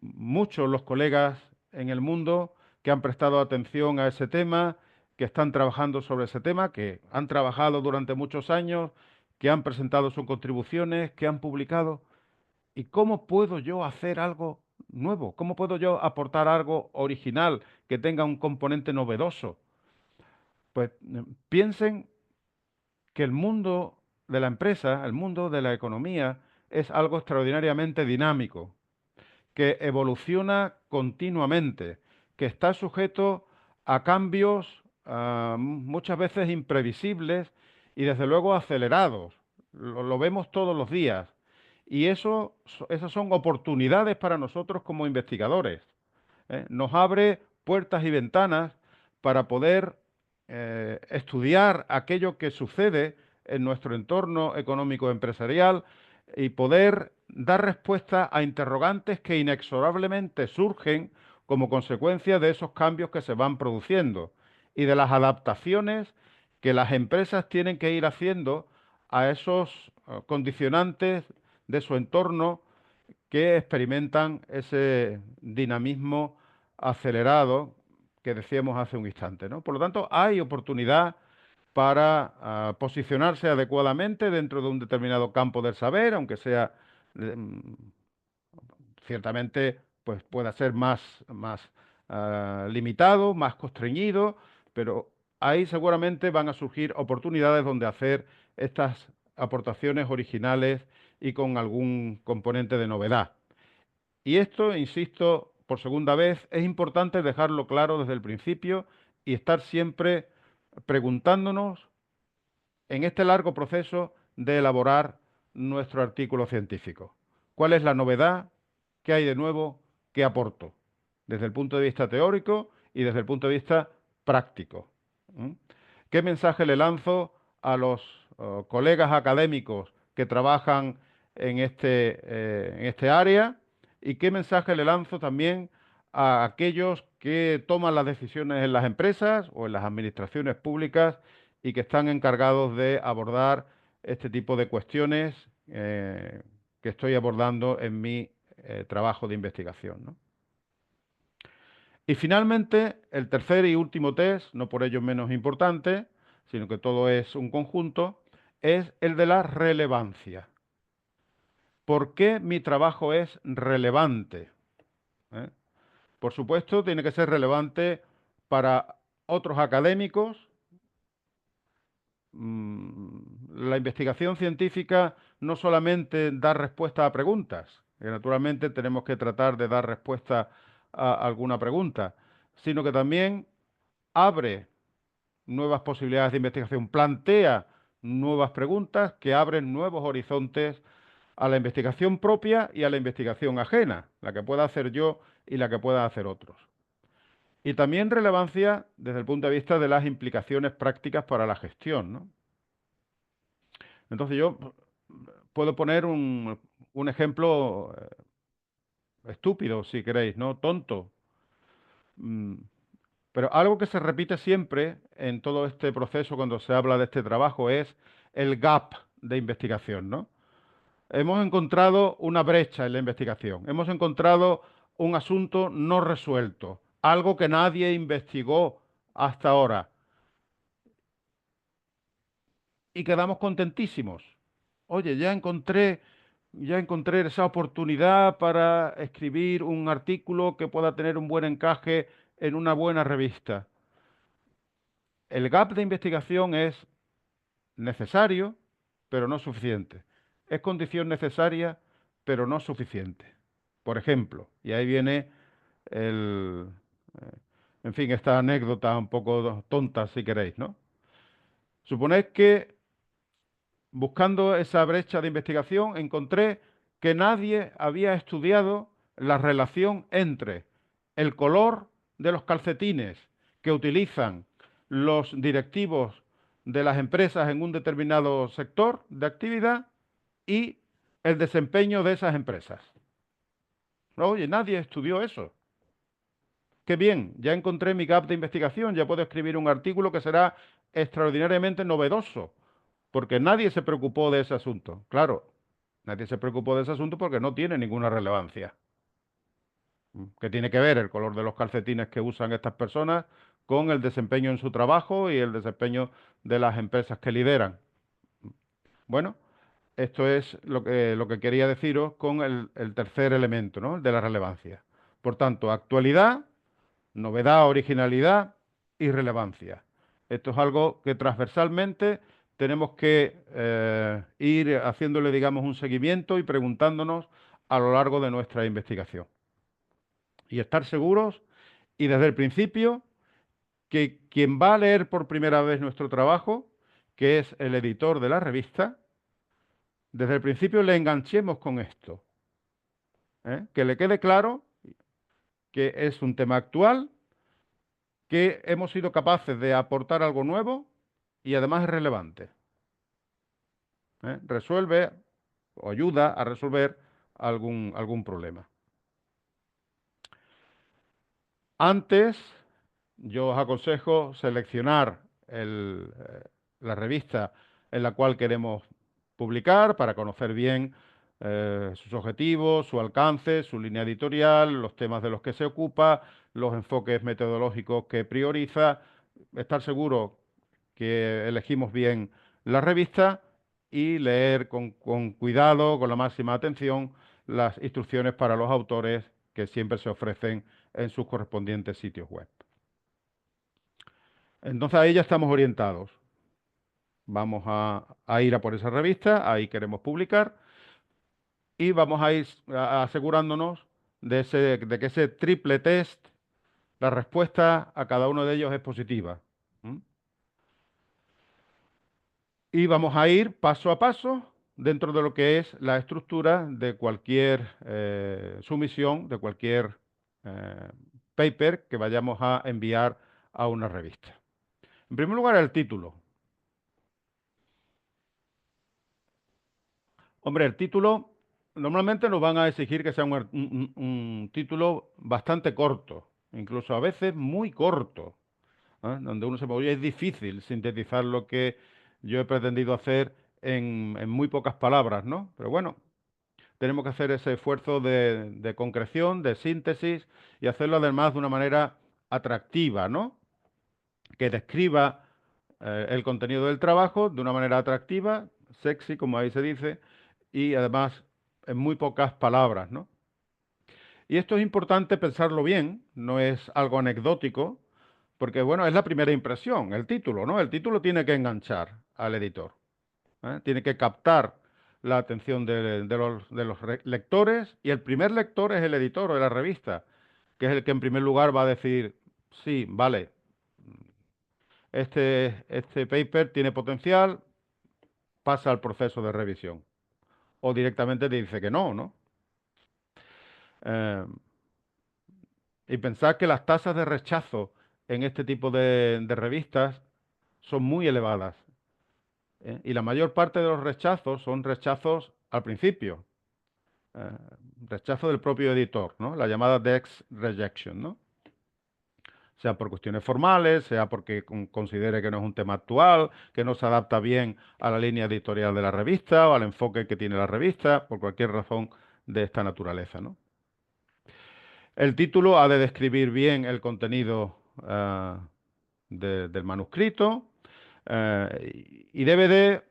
muchos los colegas en el mundo que han prestado atención a ese tema, que están trabajando sobre ese tema, que han trabajado durante muchos años, que han presentado sus contribuciones, que han publicado. ¿Y cómo puedo yo hacer algo nuevo? ¿Cómo puedo yo aportar algo original que tenga un componente novedoso? Pues piensen que el mundo de la empresa, el mundo de la economía, es algo extraordinariamente dinámico, que evoluciona continuamente, que está sujeto a cambios muchas veces imprevisibles y desde luego acelerados. Lo vemos todos los días. Y esas son oportunidades para nosotros como investigadores. Nos abre puertas y ventanas para poder estudiar aquello que sucede en nuestro entorno económico empresarial y poder dar respuesta a interrogantes que inexorablemente surgen como consecuencia de esos cambios que se van produciendo y de las adaptaciones que las empresas tienen que ir haciendo a esos condicionantes de su entorno que experimentan ese dinamismo acelerado que decíamos hace un instante, ¿no? Por lo tanto, hay oportunidad para posicionarse adecuadamente dentro de un determinado campo del saber, aunque sea ciertamente pues pueda ser más limitado, más constreñido, pero ahí seguramente van a surgir oportunidades donde hacer estas aportaciones originales y con algún componente de novedad. Y esto, insisto, por segunda vez, es importante dejarlo claro desde el principio y estar siempre preguntándonos en este largo proceso de elaborar nuestro artículo científico. ¿Cuál es la novedad? ¿Qué hay de nuevo? ¿Qué aporto? Desde el punto de vista teórico y desde el punto de vista práctico. ¿Mm? ¿Qué mensaje le lanzo a los colegas académicos que trabajan en este área? ¿Y qué mensaje le lanzo también a aquellos que toman las decisiones en las empresas o en las administraciones públicas y que están encargados de abordar este tipo de cuestiones que estoy abordando en mi trabajo de investigación, ¿no? Y finalmente, el tercer y último test, no por ello menos importante, sino que todo es un conjunto, es el de la relevancia. ¿Por qué mi trabajo es relevante? ¿Eh? Por supuesto, tiene que ser relevante para otros académicos. La investigación científica no solamente da respuesta a preguntas, que naturalmente tenemos que tratar de dar respuesta a alguna pregunta, sino que también abre nuevas posibilidades de investigación, plantea nuevas preguntas que abren nuevos horizontes a la investigación propia y a la investigación ajena, la que pueda hacer yo y la que pueda hacer otros. Y también relevancia desde el punto de vista de las implicaciones prácticas para la gestión, ¿no? Entonces yo puedo poner un ejemplo estúpido, si queréis, ¿no? Tonto. Mm, Pero algo que se repite siempre en todo este proceso cuando se habla de este trabajo es el gap de investigación, ¿no? Hemos encontrado una brecha en la investigación, hemos encontrado un asunto no resuelto, algo que nadie investigó hasta ahora y quedamos contentísimos. Oye, ya encontré esa oportunidad para escribir un artículo que pueda tener un buen encaje en una buena revista. El gap de investigación es necesario, pero no suficiente. Es condición necesaria, pero no suficiente. Por ejemplo, y ahí viene el, eh, en fin, esta anécdota un poco tonta, si queréis, ¿no? Suponed que buscando esa brecha de investigación encontré que nadie había estudiado la relación entre el color de los calcetines que utilizan los directivos de las empresas en un determinado sector de actividad y el desempeño de esas empresas. Oye, nadie estudió eso. Qué bien, ya encontré mi gap de investigación, ya puedo escribir un artículo que será extraordinariamente novedoso, porque nadie se preocupó de ese asunto. Claro, nadie se preocupó de ese asunto porque no tiene ninguna relevancia. ¿Qué tiene que ver el color de los calcetines que usan estas personas con el desempeño en su trabajo y el desempeño de las empresas que lideran? Bueno, esto es lo que quería deciros con el tercer elemento, ¿no? El de la relevancia. Por tanto, actualidad, novedad, originalidad y relevancia. Esto es algo que transversalmente tenemos que ir haciéndole, digamos, un seguimiento y preguntándonos a lo largo de nuestra investigación. Y estar seguros y desde el principio que quien va a leer por primera vez nuestro trabajo, que es el editor de la revista, desde el principio le enganchemos con esto. Que le quede claro que es un tema actual, que hemos sido capaces de aportar algo nuevo y además es relevante. Resuelve o ayuda a resolver algún problema. Antes, yo os aconsejo seleccionar la revista en la cual queremos publicar para conocer bien sus objetivos, su alcance, su línea editorial, los temas de los que se ocupa, los enfoques metodológicos que prioriza, estar seguro que elegimos bien la revista y leer con cuidado, con la máxima atención, las instrucciones para los autores que siempre se ofrecen en sus correspondientes sitios web. Entonces ahí ya estamos orientados. Vamos a ir a por esa revista, ahí queremos publicar y vamos a ir asegurándonos de que ese triple test, la respuesta a cada uno de ellos es positiva. ¿Mm? Y vamos a ir paso a paso dentro de lo que es la estructura de cualquier sumisión, de cualquier eh, paper que vayamos a enviar a una revista. En primer lugar, el título. Hombre, el título normalmente nos van a exigir que sea un título bastante corto, incluso a veces muy corto, donde uno se puede, oye, es difícil sintetizar lo que yo he pretendido hacer en muy pocas palabras, ¿no? Pero bueno, tenemos que hacer ese esfuerzo de concreción, de síntesis y hacerlo además de una manera atractiva, ¿no? Que describa el contenido del trabajo de una manera atractiva, sexy, como ahí se dice, y además en muy pocas palabras, ¿no? Y esto es importante pensarlo bien, no es algo anecdótico, porque bueno, es la primera impresión, el título, ¿no? El título tiene que enganchar al editor, tiene que captar la atención de los lectores y el primer lector es el editor de la revista, que es el que en primer lugar va a decir, sí, vale, este paper tiene potencial, pasa al proceso de revisión. O directamente te dice que no, ¿no? Eh, y pensar que las tasas de rechazo en este tipo de revistas son muy elevadas. Y la mayor parte de los rechazos son rechazos al principio. eh, Rechazo del propio editor, ¿no? La llamada Dex Rejection, ¿no? Sea por cuestiones formales, sea porque considere que no es un tema actual, que no se adapta bien a la línea editorial de la revista o al enfoque que tiene la revista, por cualquier razón de esta naturaleza, ¿no? El título ha de describir bien el contenido del manuscrito y debe de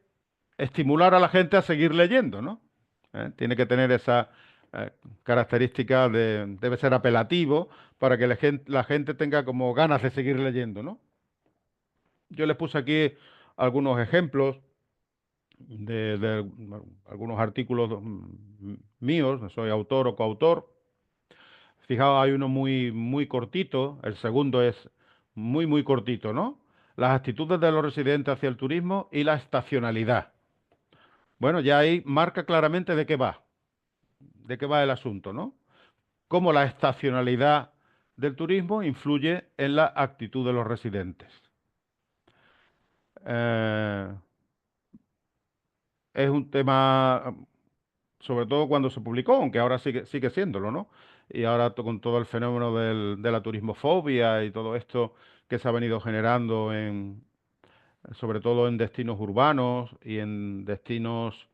estimular a la gente a seguir leyendo, ¿no? Tiene que tener esa característica debe ser apelativo para que la gente tenga como ganas de seguir leyendo, ¿no? Yo les puse aquí algunos ejemplos de algunos artículos míos, no soy autor o coautor, Fijaos, hay uno muy cortito, el segundo es muy cortito, ¿no? Las actitudes de los residentes hacia el turismo y la estacionalidad. Bueno, ya ahí marca claramente de qué va el asunto, ¿no? Cómo la estacionalidad del turismo influye en la actitud de los residentes. Eh, es un tema, sobre todo cuando se publicó, aunque ahora sigue siéndolo, ¿no? Y ahora con todo el fenómeno de la turismofobia y todo esto que se ha venido generando sobre todo en destinos urbanos y en destinos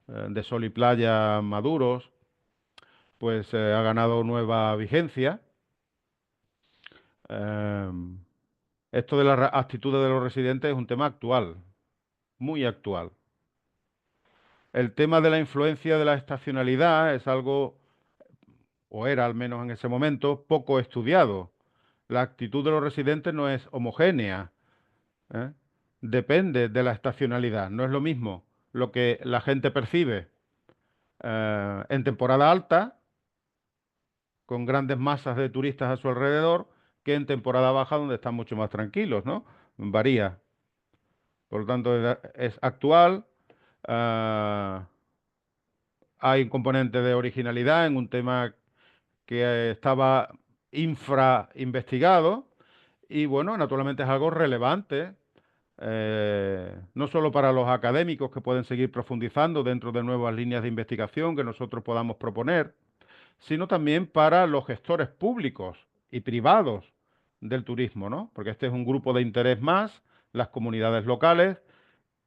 de sol y playa maduros, pues ha ganado nueva vigencia. Eh, Esto de las actitudes de los residentes es un tema actual, muy actual. El tema de la influencia de la estacionalidad es algo, o era al menos en ese momento, poco estudiado. La actitud de los residentes no es homogénea, ¿eh? Depende de la estacionalidad. No es lo mismo lo que la gente percibe en temporada alta, con grandes masas de turistas a su alrededor, que en temporada baja, donde están mucho más tranquilos, ¿no? Varía. Por lo tanto, es actual. ah, Hay un componente de originalidad en un tema que estaba infrainvestigado y bueno, naturalmente es algo relevante, no solo para los académicos que pueden seguir profundizando dentro de nuevas líneas de investigación que nosotros podamos proponer, sino también para los gestores públicos y privados del turismo, ¿no? Porque este es un grupo de interés más, las comunidades locales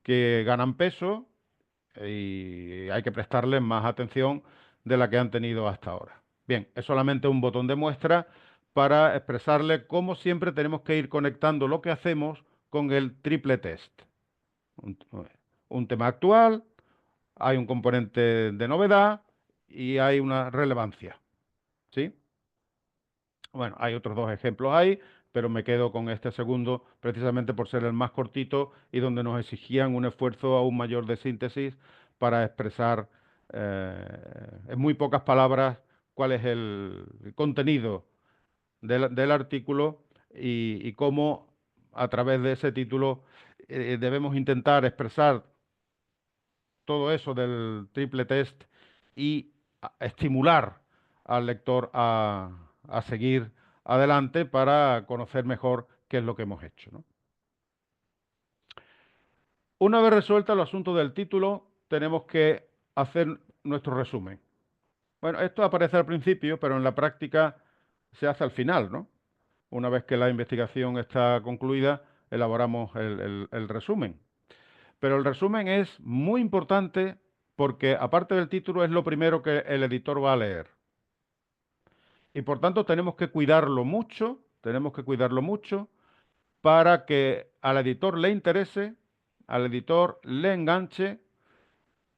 que ganan peso y hay que prestarles más atención de la que han tenido hasta ahora. Bien, es solamente un botón de muestra para expresarle cómo siempre tenemos que ir conectando lo que hacemos con el triple test. Un, un tema actual, hay un componente de novedad y hay una relevancia. ¿Sí? Bueno, hay otros dos ejemplos ahí, pero me quedo con este segundo precisamente por ser el más cortito y donde nos exigían un esfuerzo aún mayor de síntesis para expresar en muy pocas palabras cuál es el contenido del artículo y cómo a través de ese título debemos intentar expresar todo eso del triple test y estimular al lector a seguir adelante para conocer mejor qué es lo que hemos hecho, ¿no? Una vez resuelto el asunto del título, tenemos que hacer nuestro resumen. Bueno, esto aparece al principio, pero en la práctica se hace al final, ¿no? Una vez que la investigación está concluida, elaboramos el resumen. Pero el resumen es muy importante porque, aparte del título, es lo primero que el editor va a leer. Y por tanto tenemos que cuidarlo mucho para que al editor le interese, al editor le enganche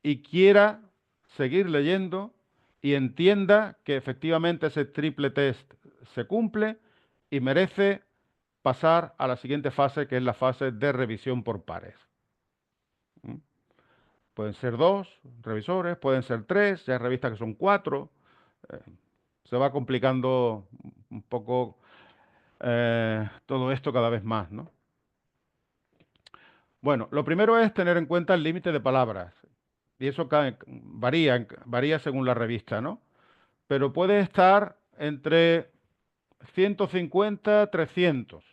y quiera seguir leyendo y entienda que efectivamente ese triple test se cumple y merece pasar a la siguiente fase, que es la fase de revisión por pares. ¿Mm? Pueden ser dos revisores, pueden ser tres, ya hay revistas que son cuatro. eh, Se va complicando un poco todo esto cada vez más, ¿no? Bueno, lo primero es tener en cuenta el límite de palabras. Y eso varía según la revista, ¿no? Pero puede estar entre 150 300.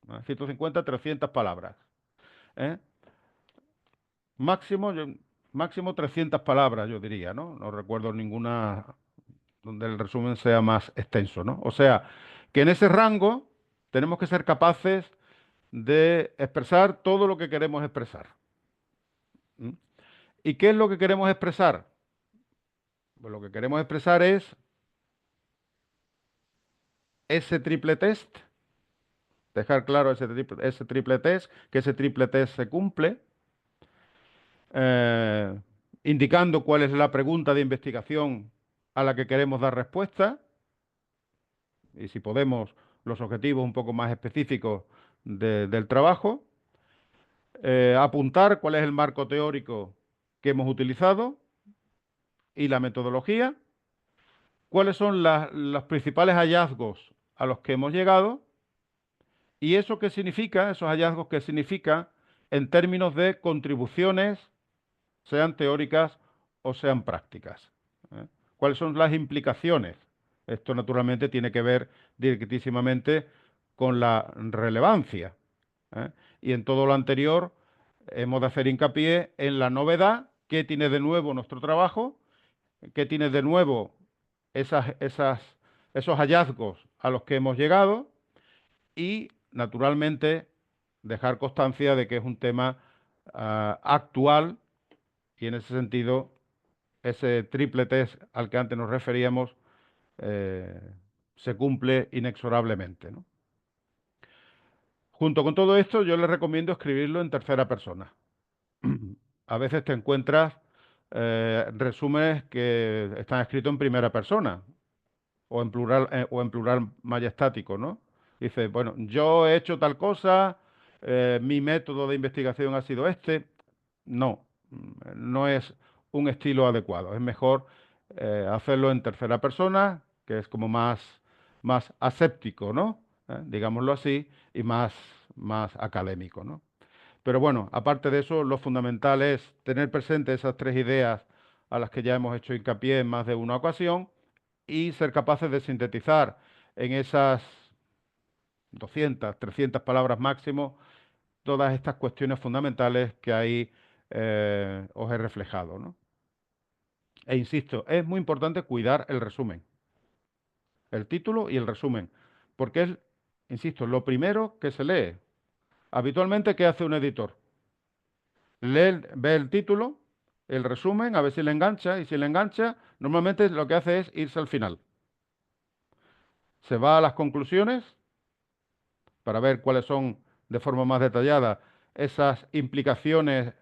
¿No? 150 300 palabras. ¿Eh? Máximo, máximo 300 palabras, yo diría, ¿no? No recuerdo ninguna donde el resumen sea más extenso, ¿no? O sea, que en ese rango tenemos que ser capaces de expresar todo lo que queremos expresar. ¿Mm? ¿Y qué es lo que queremos expresar? Pues lo que queremos expresar es ese triple test, dejar claro ese triple test, que ese triple test se cumple, eh, indicando cuál es la pregunta de investigación a la que queremos dar respuesta, y si podemos, los objetivos un poco más específicos del trabajo, apuntar cuál es el marco teórico que hemos utilizado y la metodología, cuáles son los principales hallazgos a los que hemos llegado y eso qué significa, esos hallazgos qué significan en términos de contribuciones, sean teóricas o sean prácticas. ¿Eh? ¿Cuáles son las implicaciones? Esto naturalmente tiene que ver directísimamente con la relevancia. ¿Eh? Y en todo lo anterior hemos de hacer hincapié en la novedad que tiene de nuevo nuestro trabajo, que tiene de nuevo esos hallazgos a los que hemos llegado y, naturalmente, dejar constancia de que es un tema actual y, en ese sentido, ese triple test al que antes nos referíamos eh, se cumple inexorablemente, ¿no? Junto con todo esto, yo les recomiendo escribirlo en tercera persona. A veces te encuentras resúmenes que están escritos en primera persona o en plural majestático, ¿no? Dice, bueno, yo he hecho tal cosa, mi método de investigación ha sido este. No, no es un estilo adecuado. Es mejor hacerlo en tercera persona, que es como más aséptico, ¿no? Digámoslo así, y más académico, ¿no? Pero bueno, aparte de eso, lo fundamental es tener presente esas tres ideas a las que ya hemos hecho hincapié en más de una ocasión y ser capaces de sintetizar en esas 200, 300 palabras máximo todas estas cuestiones fundamentales que ahí os he reflejado, ¿no? E insisto, es muy importante cuidar el resumen, el título y el resumen, porque es, insisto, lo primero que se lee. Habitualmente, ¿qué hace un editor? Ve el título, el resumen, a ver si le engancha, y si le engancha, normalmente lo que hace es irse al final. Se va a las conclusiones para ver cuáles son de forma más detallada esas implicaciones,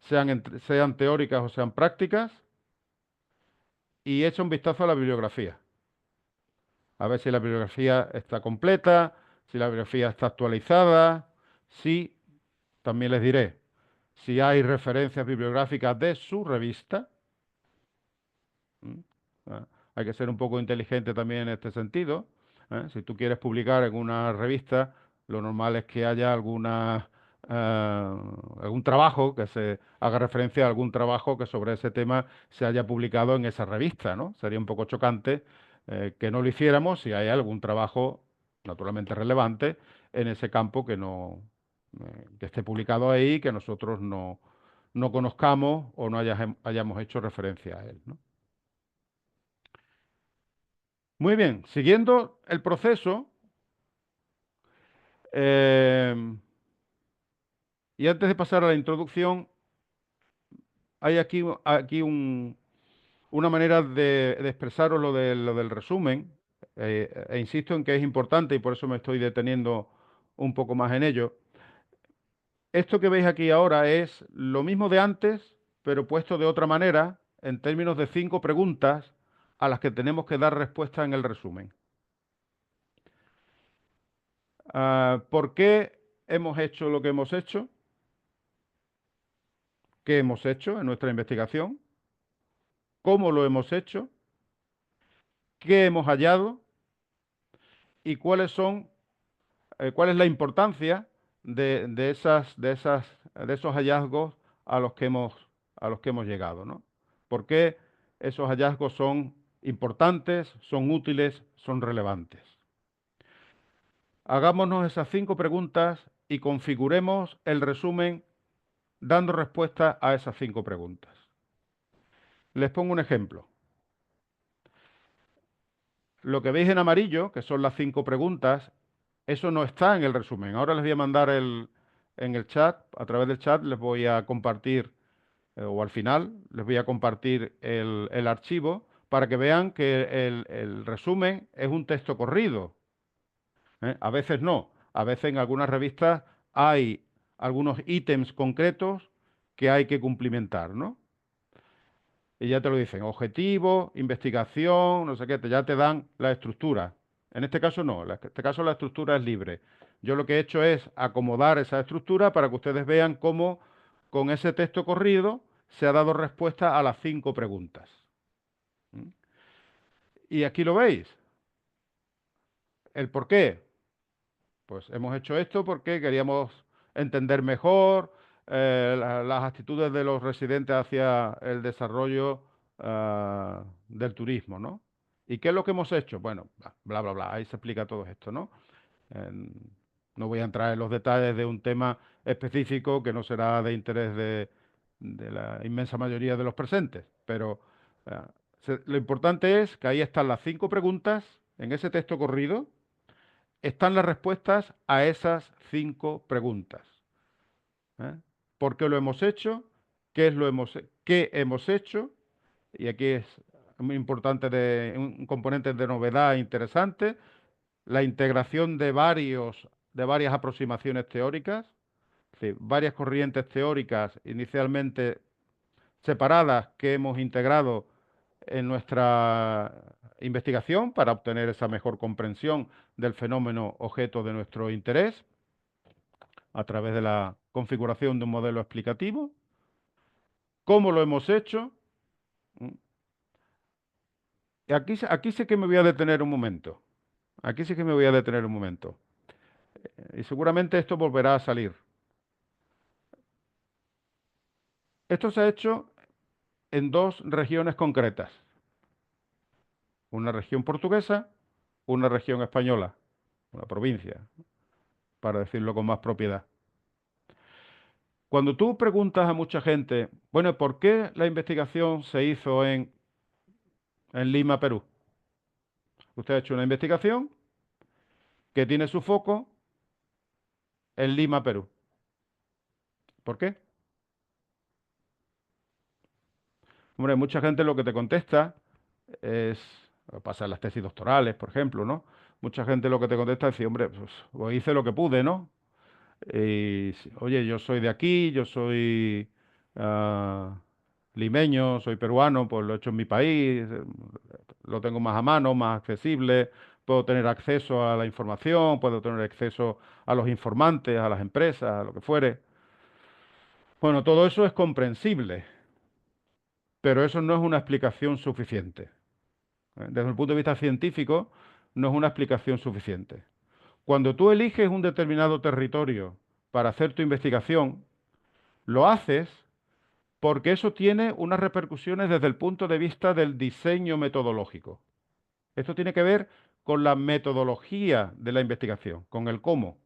sean teóricas o sean prácticas, y echa un vistazo a la bibliografía. A ver si la bibliografía está completa, si la bibliografía está actualizada, si, también les diré, si hay referencias bibliográficas de su revista. ¿Mm? Hay que ser un poco inteligente también en este sentido. Si tú quieres publicar en una revista, lo normal es que haya algún trabajo que se haga referencia a algún trabajo que sobre ese tema se haya publicado en esa revista, ¿no? Sería un poco chocante que no lo hiciéramos si hay algún trabajo naturalmente relevante en ese campo que esté publicado ahí, que nosotros no conozcamos o no hayamos hecho referencia a él, ¿no? Muy bien, siguiendo el proceso, eh, y antes de pasar a la introducción, hay aquí una manera de expresaros lo del resumen, e insisto en que es importante y por eso me estoy deteniendo un poco más en ello. Esto que veis aquí ahora es lo mismo de antes, pero puesto de otra manera, en términos de 5 preguntas a las que tenemos que dar respuesta en el resumen. ¿Por qué hemos hecho lo que hemos hecho? ¿Qué hemos hecho en nuestra investigación? ¿Cómo lo hemos hecho? ¿Qué hemos hallado? ¿Y cuál es la importancia de esos hallazgos a los que hemos llegado, ¿no? ¿Por qué esos hallazgos son importantes, son útiles, son relevantes? Hagámonos esas 5 preguntas y configuremos el resumen dando respuesta a esas 5 preguntas. Les pongo un ejemplo. Lo que veis en amarillo, que son las 5 preguntas, eso no está en el resumen. Ahora les voy a mandar en el chat, a través del chat les voy a compartir, o al final les voy a compartir el archivo para que vean que el resumen es un texto corrido. A veces no. A veces en algunas revistas hay algunos ítems concretos que hay que cumplimentar, ¿no? Y ya te lo dicen, objetivo, investigación, no sé qué, ya te dan la estructura. En este caso no, en este caso la estructura es libre. Yo lo que he hecho es acomodar esa estructura para que ustedes vean cómo con ese texto corrido se ha dado respuesta a las 5 preguntas. ¿Mm? Y aquí lo veis. ¿El por qué? Pues hemos hecho esto porque queríamos entender mejor las actitudes de los residentes hacia el desarrollo del turismo, ¿no? ¿Y qué es lo que hemos hecho? Bueno, bla, bla, bla, ahí se explica todo esto, ¿no? En- no voy a entrar en los detalles de un tema específico que no será de interés de la inmensa mayoría de los presentes, pero eh, lo importante es que ahí están las 5 preguntas en ese texto corrido, están las respuestas a esas 5 preguntas. ¿Eh? ¿Por qué lo hemos hecho? ¿Qué hemos hecho? Y aquí es muy importante un componente de novedad interesante, la integración de varias aproximaciones teóricas, es decir, varias corrientes teóricas inicialmente separadas que hemos integrado en nuestra investigación para obtener esa mejor comprensión del fenómeno objeto de nuestro interés a través de la configuración de un modelo explicativo. ¿Cómo lo hemos hecho? Y aquí sí que me voy a detener un momento. Aquí sí que me voy a detener un momento. Y seguramente esto volverá a salir. Esto se ha hecho en 2 regiones concretas. Una región portuguesa, una región española, una provincia, para decirlo con más propiedad. Cuando tú preguntas a mucha gente, bueno, ¿por qué la investigación se hizo en Lima, Perú? Usted ha hecho una investigación que tiene su foco en Lima, Perú. ¿Por qué? Hombre, mucha gente lo que te contesta es, pasa en las tesis doctorales, por ejemplo, ¿no? Mucha gente lo que te contesta es decir, hombre, pues hice lo que pude, ¿no? Y, oye, yo soy de aquí, yo soy ah, limeño, soy peruano, pues lo he hecho en mi país, lo tengo más a mano, más accesible, puedo tener acceso a la información, puedo tener acceso a los informantes, a las empresas, a lo que fuere. Bueno, todo eso es comprensible, pero eso no es una explicación suficiente. Desde el punto de vista científico, no es una explicación suficiente. Cuando tú eliges un determinado territorio para hacer tu investigación, lo haces porque eso tiene unas repercusiones desde el punto de vista del diseño metodológico. Esto tiene que ver con la metodología de la investigación, con el cómo.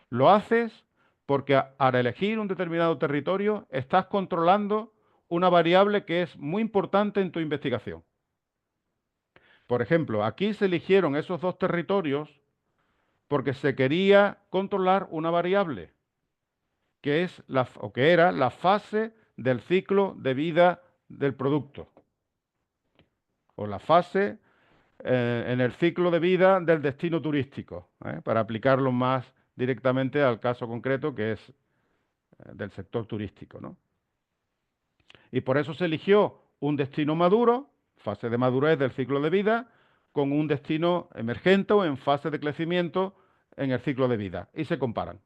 Lo haces porque al elegir un determinado territorio estás controlando una variable que es muy importante en tu investigación. Por ejemplo, aquí se eligieron esos 2 territorios porque se quería controlar una variable que es o que era la fase del ciclo de vida del producto o la fase en el ciclo de vida del destino turístico, para aplicarlo más directamente al caso concreto que es del sector turístico, ¿no? Y por eso se eligió un destino maduro, fase de madurez del ciclo de vida, con un destino emergente o en fase de crecimiento en el ciclo de vida, y se comparan.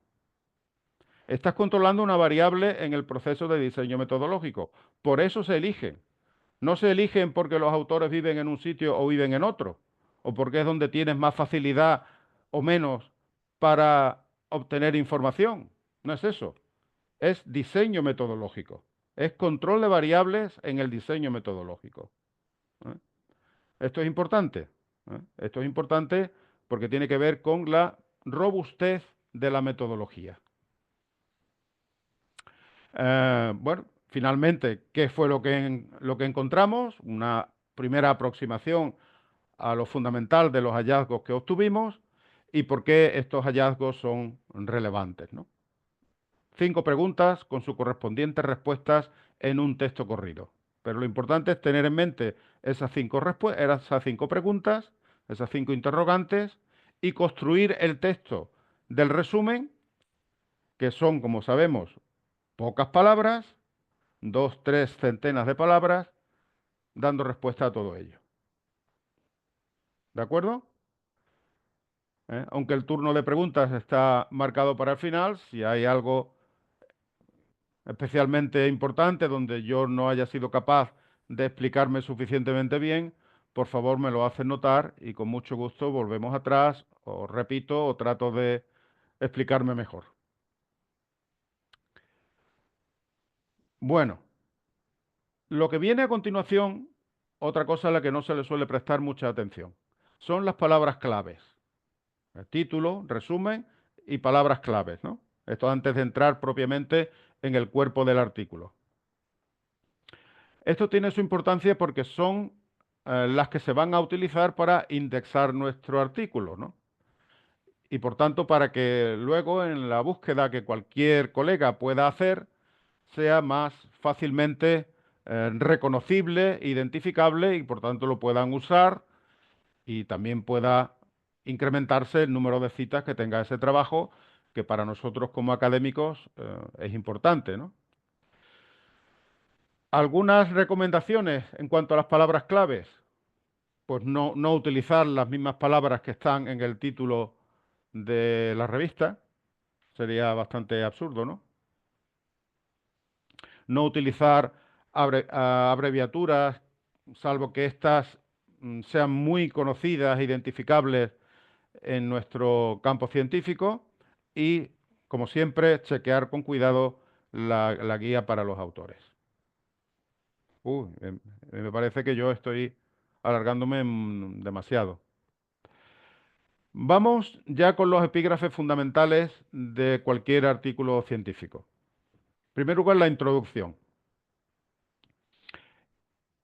Estás controlando una variable en el proceso de diseño metodológico, por eso se eligen. No se eligen porque los autores viven en un sitio o viven en otro, o porque es donde tienes más facilidad o menos para obtener información. No es eso. Es diseño metodológico. Es control de variables en el diseño metodológico. ¿Eh? Esto es importante. Esto es importante porque tiene que ver con la robustez de la metodología. Bueno, finalmente, ¿qué fue lo que encontramos? Una primera aproximación a lo fundamental de los hallazgos que obtuvimos y por qué estos hallazgos son relevantes, ¿no? 5 preguntas con sus correspondientes respuestas en un texto corrido. Pero lo importante es tener en mente esas 5 preguntas, esas 5 interrogantes y construir el texto del resumen, que son, como sabemos, pocas palabras, 2, 3 centenas de palabras, dando respuesta a todo ello. ¿De acuerdo? Aunque el turno de preguntas está marcado para el final, si hay algo especialmente importante donde yo no haya sido capaz de explicarme suficientemente bien, por favor me lo hacen notar y con mucho gusto volvemos atrás, o repito, o trato de explicarme mejor. Bueno, lo que viene a continuación, otra cosa a la que no se le suele prestar mucha atención, son las palabras claves. El título, resumen y palabras claves, ¿no? Esto antes de entrar propiamente en el cuerpo del artículo. Esto tiene su importancia porque son las que se van a utilizar para indexar nuestro artículo, ¿no? Y por tanto, para que luego en la búsqueda que cualquier colega pueda hacer, sea más fácilmente reconocible, identificable y por tanto lo puedan usar y también pueda incrementarse el número de citas que tenga ese trabajo, que para nosotros como académicos es importante, ¿no? Algunas recomendaciones en cuanto a las palabras claves, pues no utilizar las mismas palabras que están en el título de la revista, sería bastante absurdo, ¿no? No utilizar abreviaturas, salvo que éstas sean muy conocidas, identificables en nuestro campo científico y, como siempre, chequear con cuidado la guía para los autores. Me parece que yo estoy alargándome demasiado. Vamos ya con los epígrafes fundamentales de cualquier artículo científico. En primer lugar, la introducción.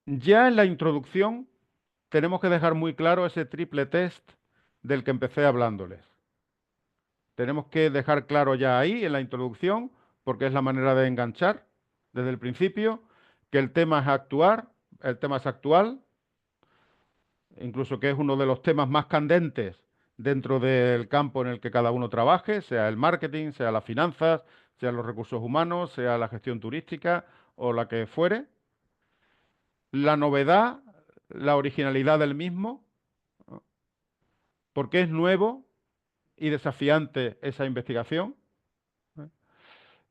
Ya en la introducción tenemos que dejar muy claro ese triple test del que empecé hablándoles. Tenemos que dejar claro ya ahí, en la introducción, porque es la manera de enganchar desde el principio, que el tema es actual, incluso que es uno de los temas más candentes dentro del campo en el que cada uno trabaje, sea el marketing, sea las finanzas, sea los recursos humanos, sea la gestión turística o la que fuere. La novedad, la originalidad del mismo, ¿no? Porque es nuevo y desafiante esa investigación. ¿Eh?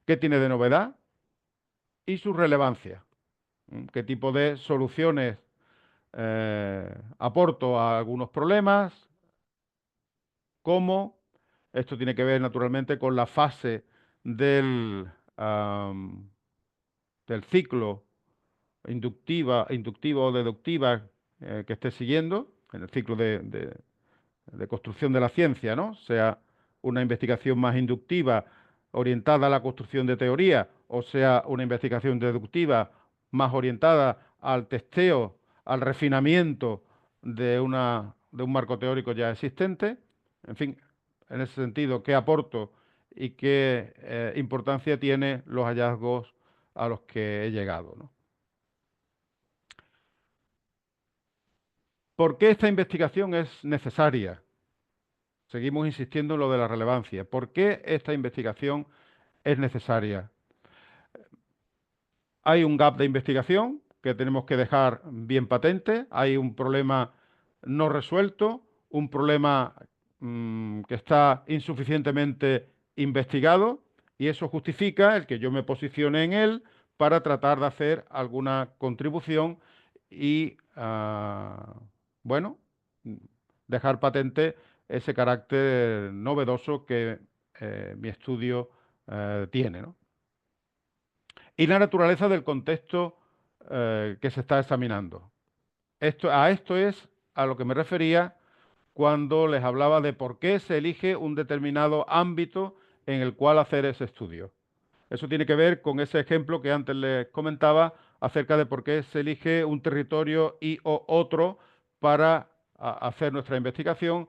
¿Qué tiene de novedad? Y su relevancia. ¿Qué tipo de soluciones aporto a algunos problemas? ¿Cómo? Esto tiene que ver naturalmente con la fase del, del ciclo inductivo o deductiva que esté siguiendo, en el ciclo de construcción de la ciencia, ¿no? Sea una investigación más inductiva orientada a la construcción de teoría o sea una investigación deductiva más orientada al testeo, al refinamiento de un marco teórico ya existente. En fin, en ese sentido, ¿qué aporto y qué importancia tienen los hallazgos a los que he llegado, ¿no? ¿Por qué esta investigación es necesaria? Seguimos insistiendo en lo de la relevancia. ¿Por qué esta investigación es necesaria? Hay un gap de investigación que tenemos que dejar bien patente, hay un problema no resuelto, un problema que está insuficientemente investigado y eso justifica el que yo me posicione en él para tratar de hacer alguna contribución y, bueno, dejar patente ese carácter novedoso que mi estudio tiene, ¿no? Y la naturaleza del contexto que se está examinando. A esto es a lo que me refería cuando les hablaba de por qué se elige un determinado ámbito en el cual hacer ese estudio. Eso tiene que ver con ese ejemplo que antes les comentaba acerca de por qué se elige un territorio y o otro para hacer nuestra investigación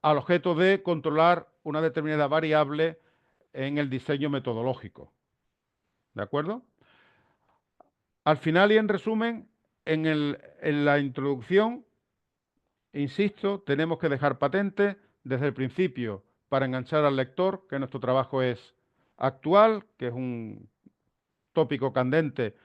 al objeto de controlar una determinada variable en el diseño metodológico. ¿De acuerdo? Al final y en resumen, en la introducción, insisto, tenemos que dejar patente desde el principio para enganchar al lector que nuestro trabajo es actual, que es un tópico candente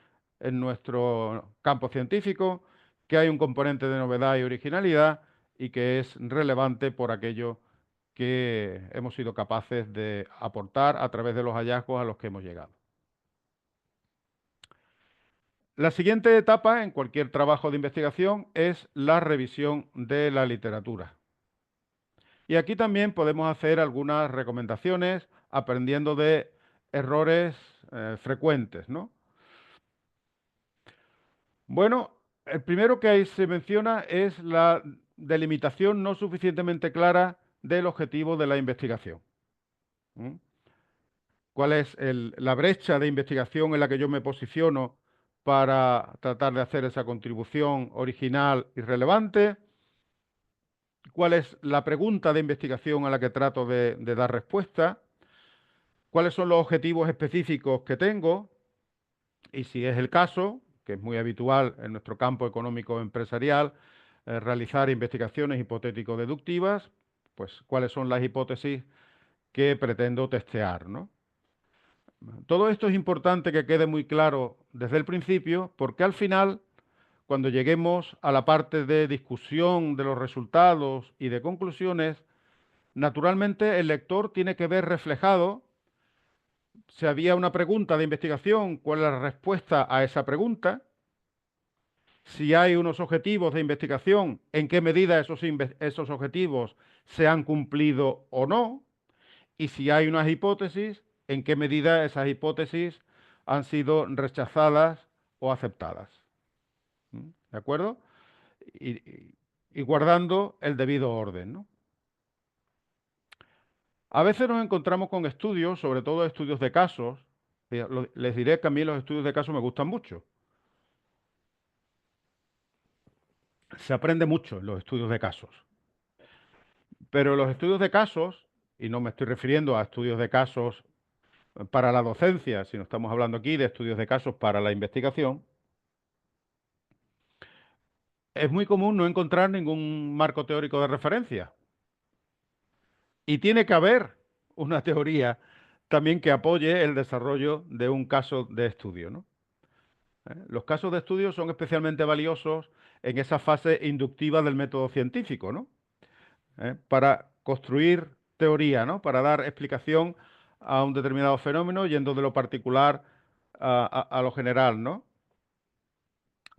en nuestro campo científico, que hay un componente de novedad y originalidad y que es relevante por aquello que hemos sido capaces de aportar a través de los hallazgos a los que hemos llegado. La siguiente etapa en cualquier trabajo de investigación es la revisión de la literatura. Y aquí también podemos hacer algunas recomendaciones aprendiendo de errores frecuentes, ¿no? Bueno, el primero que ahí se menciona es la delimitación no suficientemente clara del objetivo de la investigación. ¿Mm? ¿Cuál es la brecha de investigación en la que yo me posiciono para tratar de hacer esa contribución original y relevante? ¿Cuál es la pregunta de investigación a la que trato de dar respuesta? ¿Cuáles son los objetivos específicos que tengo? Y si es el caso, que es muy habitual en nuestro campo económico empresarial, realizar investigaciones hipotético-deductivas, pues cuáles son las hipótesis que pretendo testear, ¿no? Todo esto es importante que quede muy claro desde el principio, porque al final, cuando lleguemos a la parte de discusión de los resultados y de conclusiones, naturalmente el lector tiene que ver reflejado si había una pregunta de investigación, cuál es la respuesta a esa pregunta, si hay unos objetivos de investigación, en qué medida esos objetivos se han cumplido o no, y si hay unas hipótesis, en qué medida esas hipótesis han sido rechazadas o aceptadas. ¿Mm? ¿De acuerdo? Y guardando el debido orden, ¿no? A veces nos encontramos con estudios, sobre todo estudios de casos. Les diré que a mí los estudios de casos me gustan mucho. Se aprende mucho en los estudios de casos. Pero los estudios de casos, y no me estoy refiriendo a estudios de casos para la docencia, sino estamos hablando aquí de estudios de casos para la investigación, es muy común no encontrar ningún marco teórico de referencia. Y tiene que haber una teoría también que apoye el desarrollo de un caso de estudio, ¿no? Los casos de estudio son especialmente valiosos en esa fase inductiva del método científico, ¿no? Para construir teoría, ¿no? Para dar explicación a un determinado fenómeno yendo de lo particular a lo general, ¿no?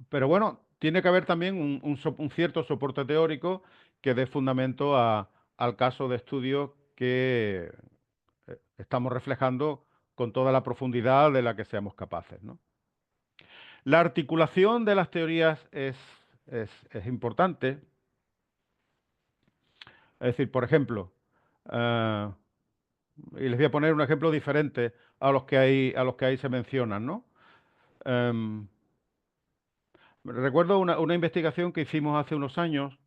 Pero bueno, tiene que haber también un cierto soporte teórico que dé fundamento al caso de estudio que estamos reflejando con toda la profundidad de la que seamos capaces, ¿no? La articulación de las teorías es importante. Es decir, por ejemplo, y les voy a poner un ejemplo diferente a los que ahí se mencionan, ¿no? Em, Recuerdo una investigación que hicimos hace unos años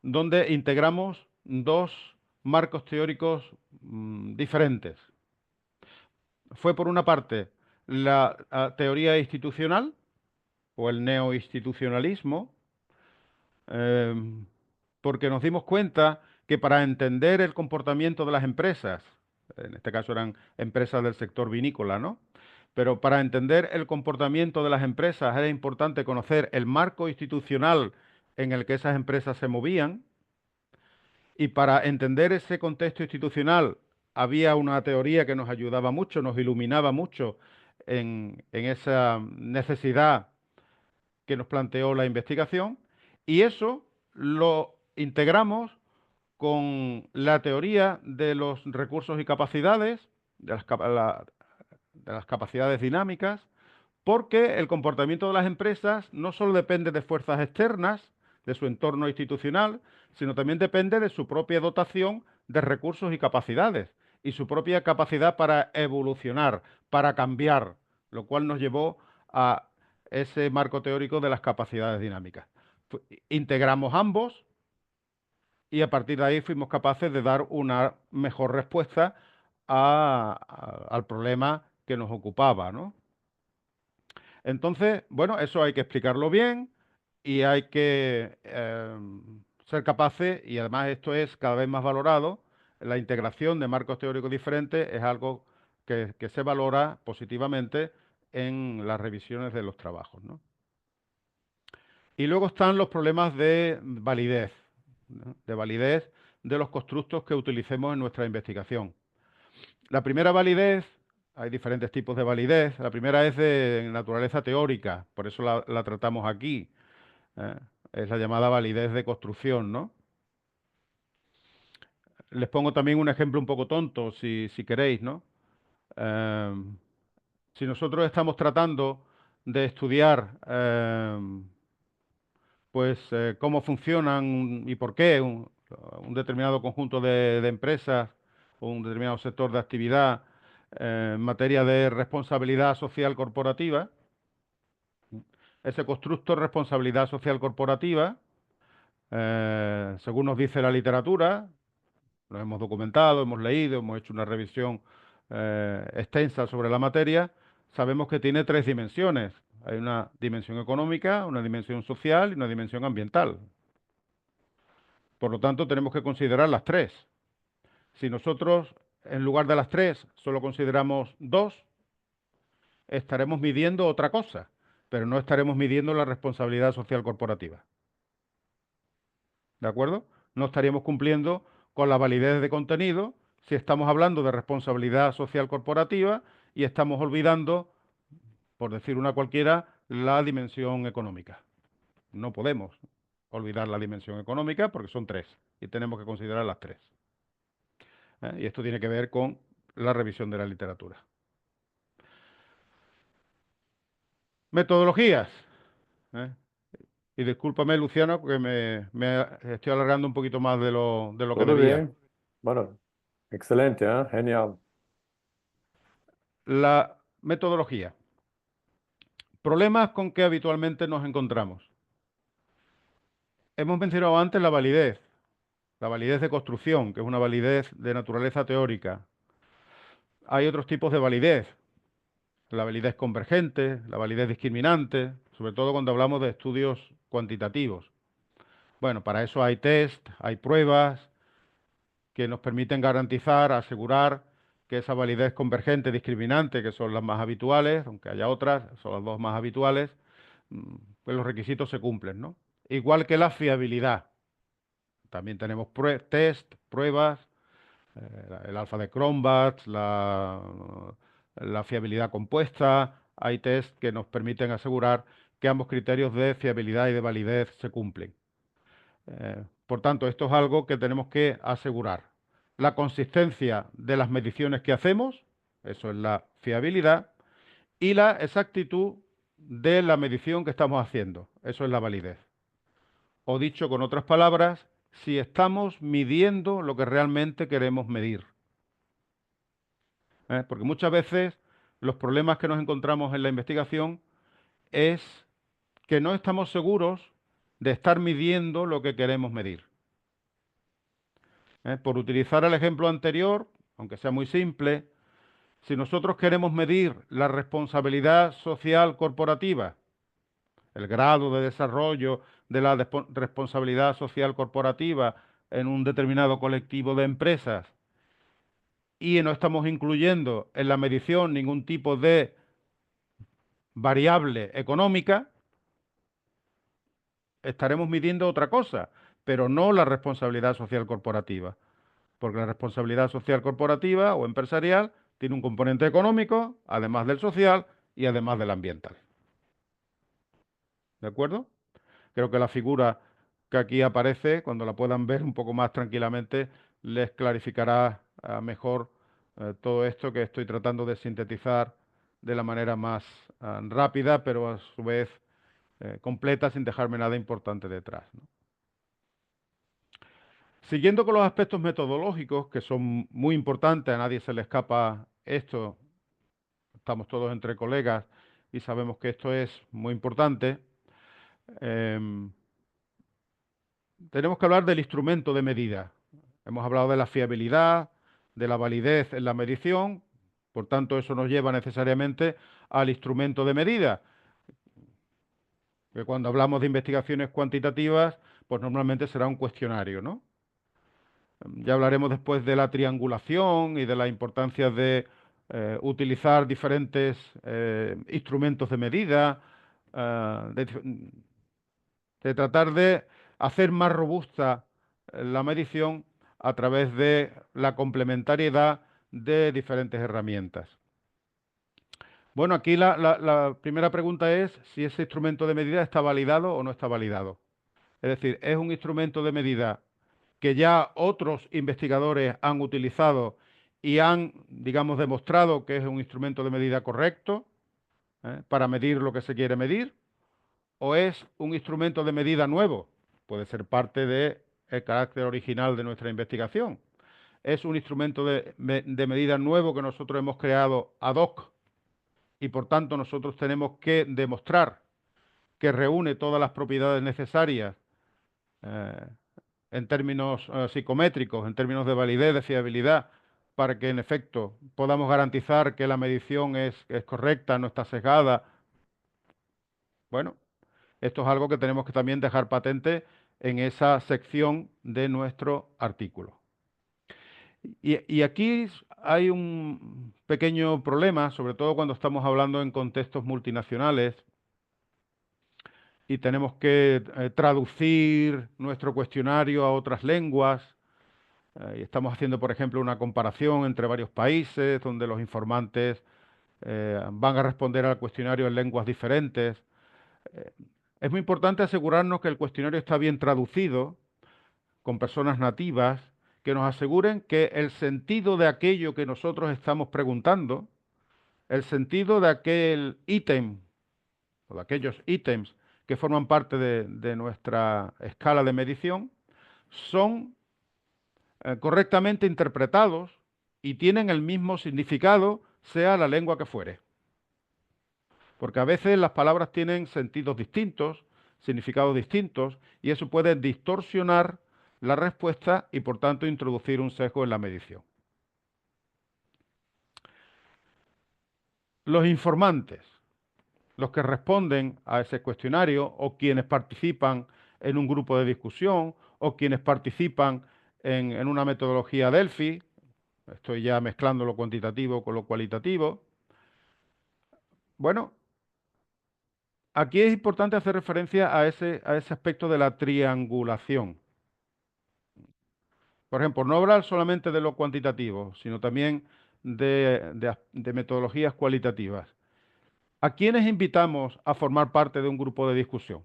donde integramos dos marcos teóricos diferentes. Fue por una parte la teoría institucional o el neoinstitucionalismo, porque nos dimos cuenta que para entender el comportamiento de las empresas, en este caso eran empresas del sector vinícola, ¿no? Pero para entender el comportamiento de las empresas era importante conocer el marco institucional en el que esas empresas se movían, y para entender ese contexto institucional había una teoría que nos ayudaba mucho, nos iluminaba mucho en esa necesidad que nos planteó la investigación, y eso lo integramos con la teoría de los recursos y capacidades, de las capacidades dinámicas, porque el comportamiento de las empresas no solo depende de fuerzas externas, de su entorno institucional, sino también depende de su propia dotación de recursos y capacidades, y su propia capacidad para evolucionar, para cambiar, lo cual nos llevó a ese marco teórico de las capacidades dinámicas. Integramos ambos y a partir de ahí fuimos capaces de dar una mejor respuesta al problema que nos ocupaba, ¿no? Entonces, bueno, eso hay que explicarlo bien y hay que ser capaces, y además esto es cada vez más valorado, la integración de marcos teóricos diferentes es algo que se valora positivamente en las revisiones de los trabajos, ¿no? Y luego están los problemas de validez, ¿no? De validez de los constructos que utilicemos en nuestra investigación. La primera validez hay diferentes tipos de validez. La primera es de naturaleza teórica, por eso la tratamos aquí. ¿eh? Es la llamada validez de construcción, ¿no? Les pongo también un ejemplo un poco tonto, si queréis, ¿no? Si nosotros estamos tratando de estudiar cómo funcionan y por qué un determinado conjunto de empresas o un determinado sector de actividad en materia de responsabilidad social corporativa, ese constructo de responsabilidad social corporativa, según nos dice la literatura, lo hemos documentado, hemos leído, hemos hecho una revisión extensa sobre la materia, sabemos que tiene tres dimensiones. Hay una dimensión económica, una dimensión social y una dimensión ambiental. Por lo tanto, tenemos que considerar las tres. Si nosotros, en lugar de las tres, solo consideramos dos, estaremos midiendo otra cosa, pero no estaremos midiendo la responsabilidad social corporativa. ¿De acuerdo? No estaríamos cumpliendo con la validez de contenido si estamos hablando de responsabilidad social corporativa y estamos olvidando, por decir una cualquiera, la dimensión económica. No podemos olvidar la dimensión económica porque son tres y tenemos que considerar las tres. Y esto tiene que ver con la revisión de la literatura. Metodologías. ¿eh? Y discúlpame, Luciano, porque me estoy alargando un poquito más de lo que Todo debía. bien. Bueno, excelente, ¿eh? Genial. La metodología. Problemas con que habitualmente nos encontramos. Hemos mencionado antes la validez de construcción, que es una validez de naturaleza teórica. Hay otros tipos de validez, la validez convergente, la validez discriminante, sobre todo cuando hablamos de estudios cuantitativos. Bueno, para eso hay test, hay pruebas que nos permiten garantizar, asegurar que esa validez convergente, discriminante, que son las más habituales, aunque haya otras, son las dos más habituales, pues los requisitos se cumplen, ¿no? Igual que la fiabilidad. También tenemos test, pruebas, el alfa de Cronbach, la fiabilidad compuesta. Hay test que nos permiten asegurar que ambos criterios de fiabilidad y de validez se cumplen. Por tanto, esto es algo que tenemos que asegurar. La consistencia de las mediciones que hacemos, eso es la fiabilidad, y la exactitud de la medición que estamos haciendo, eso es la validez. O dicho con otras palabras, si estamos midiendo lo que realmente queremos medir. Porque muchas veces los problemas que nos encontramos en la investigación es que no estamos seguros de estar midiendo lo que queremos medir. Por utilizar el ejemplo anterior, aunque sea muy simple, si nosotros queremos medir la responsabilidad social corporativa, el grado de desarrollo de la responsabilidad social corporativa en un determinado colectivo de empresas y no estamos incluyendo en la medición ningún tipo de variable económica, estaremos midiendo otra cosa, pero no la responsabilidad social corporativa. Porque la responsabilidad social corporativa o empresarial tiene un componente económico, además del social y además del ambiental. ¿De acuerdo? Creo que la figura que aquí aparece, cuando la puedan ver un poco más tranquilamente, les clarificará mejor todo esto que estoy tratando de sintetizar de la manera más rápida, pero a su vez completa, sin dejarme nada importante detrás, ¿no? Siguiendo con los aspectos metodológicos, que son muy importantes, a nadie se le escapa esto, estamos todos entre colegas y sabemos que esto es muy importante. Tenemos que hablar del instrumento de medida. Hemos hablado de la fiabilidad, de la validez en la medición, por tanto eso nos lleva necesariamente al instrumento de medida, que cuando hablamos de investigaciones cuantitativas, pues normalmente será un cuestionario, ¿no? Ya hablaremos después de la triangulación y de la importancia de utilizar diferentes instrumentos de medida, de tratar de hacer más robusta la medición a través de la complementariedad de diferentes herramientas. Bueno, aquí la primera pregunta es si ese instrumento de medida está validado o no está validado. Es decir, ¿es un instrumento de medida que ya otros investigadores han utilizado y han, digamos, demostrado que es un instrumento de medida correcto, para medir lo que se quiere medir? ¿O es un instrumento de medida nuevo? Puede ser parte del carácter original de nuestra investigación. Es un instrumento de medida nuevo que nosotros hemos creado ad hoc y por tanto nosotros tenemos que demostrar que reúne todas las propiedades necesarias eh, en términos psicométricos, en términos de validez, de fiabilidad, para que en efecto podamos garantizar que la medición es correcta, no está sesgada. Bueno, esto es algo que tenemos que también dejar patente en esa sección de nuestro artículo. Y aquí hay un pequeño problema, sobre todo cuando estamos hablando en contextos multinacionales y tenemos que traducir nuestro cuestionario a otras lenguas. Y estamos haciendo, por ejemplo, una comparación entre varios países donde los informantes van a responder al cuestionario en lenguas diferentes. Eh, es muy importante asegurarnos que el cuestionario está bien traducido con personas nativas que nos aseguren que el sentido de aquello que nosotros estamos preguntando, el sentido de aquel ítem o de aquellos ítems que forman parte de nuestra escala de medición, son correctamente interpretados y tienen el mismo significado, sea la lengua que fuere. Porque a veces las palabras tienen sentidos distintos, significados distintos, y eso puede distorsionar la respuesta y por tanto introducir un sesgo en la medición. Los informantes, los que responden a ese cuestionario o quienes participan en un grupo de discusión o quienes participan en una metodología Delphi, estoy ya mezclando lo cuantitativo con lo cualitativo. Bueno, aquí es importante hacer referencia a ese aspecto de la triangulación. Por ejemplo, no hablar solamente de lo cuantitativo, sino también de metodologías cualitativas. ¿A quiénes invitamos a formar parte de un grupo de discusión?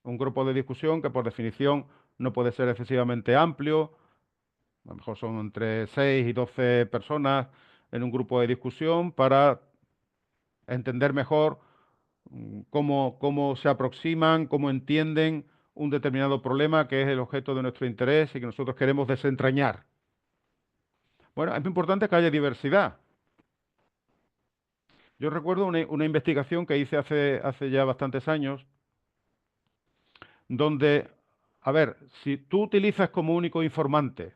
Un grupo de discusión que por definición no puede ser excesivamente amplio, a lo mejor son entre 6 y 12 personas en un grupo de discusión para entender mejor cómo se aproximan, cómo entienden un determinado problema que es el objeto de nuestro interés y que nosotros queremos desentrañar. Bueno, es muy importante que haya diversidad. Yo recuerdo una investigación que hice hace ya bastantes años, donde, a ver, si tú utilizas como único informante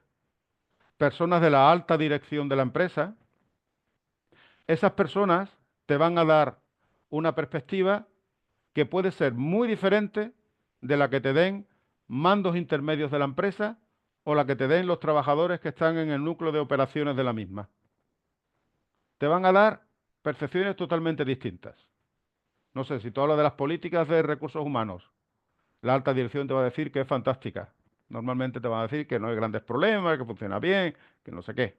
personas de la alta dirección de la empresa, esas personas te van a dar una perspectiva que puede ser muy diferente de la que te den mandos intermedios de la empresa o la que te den los trabajadores que están en el núcleo de operaciones de la misma. Te van a dar percepciones totalmente distintas. No sé, si tú hablas de las políticas de recursos humanos, la alta dirección te va a decir que es fantástica. Normalmente te van a decir que no hay grandes problemas, que funciona bien, que no sé qué.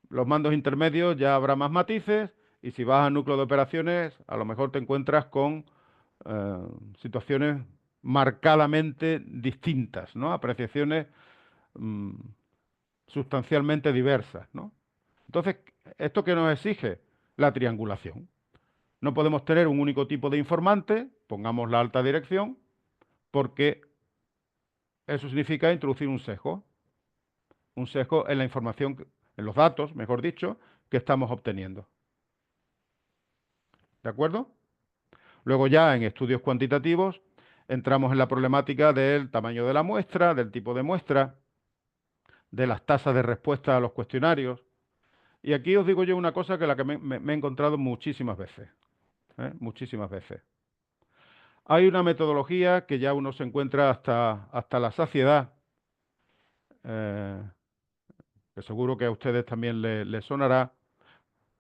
Los mandos intermedios ya habrá más matices y si vas al núcleo de operaciones, a lo mejor te encuentras con situaciones marcadamente distintas, ¿no? Apreciaciones mm, sustancialmente diversas, ¿no? Entonces, ¿esto qué nos exige? La triangulación. No podemos tener un único tipo de informante, pongamos la alta dirección, porque eso significa introducir un sesgo en la información, en los datos, mejor dicho, que estamos obteniendo. ¿De acuerdo? Luego ya en estudios cuantitativos entramos en la problemática del tamaño de la muestra, del tipo de muestra, de las tasas de respuesta a los cuestionarios. Y aquí os digo yo una cosa que me he encontrado muchísimas veces. Muchísimas veces. Hay una metodología que ya uno se encuentra hasta la saciedad, eh, que seguro que a ustedes también les sonará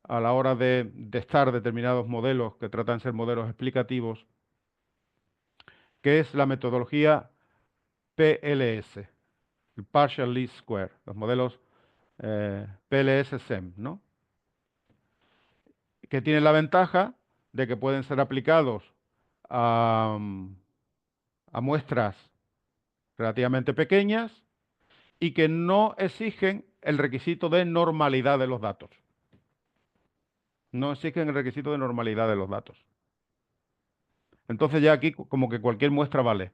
a la hora de testar determinados modelos que tratan de ser modelos explicativos, que es la metodología PLS, el Partial Least Square, los modelos PLS-SEM, ¿no? que tienen la ventaja de que pueden ser aplicados a, a muestras relativamente pequeñas y que no exigen el requisito de normalidad de los datos. No exigen el requisito de normalidad de los datos. Entonces ya aquí como que cualquier muestra vale.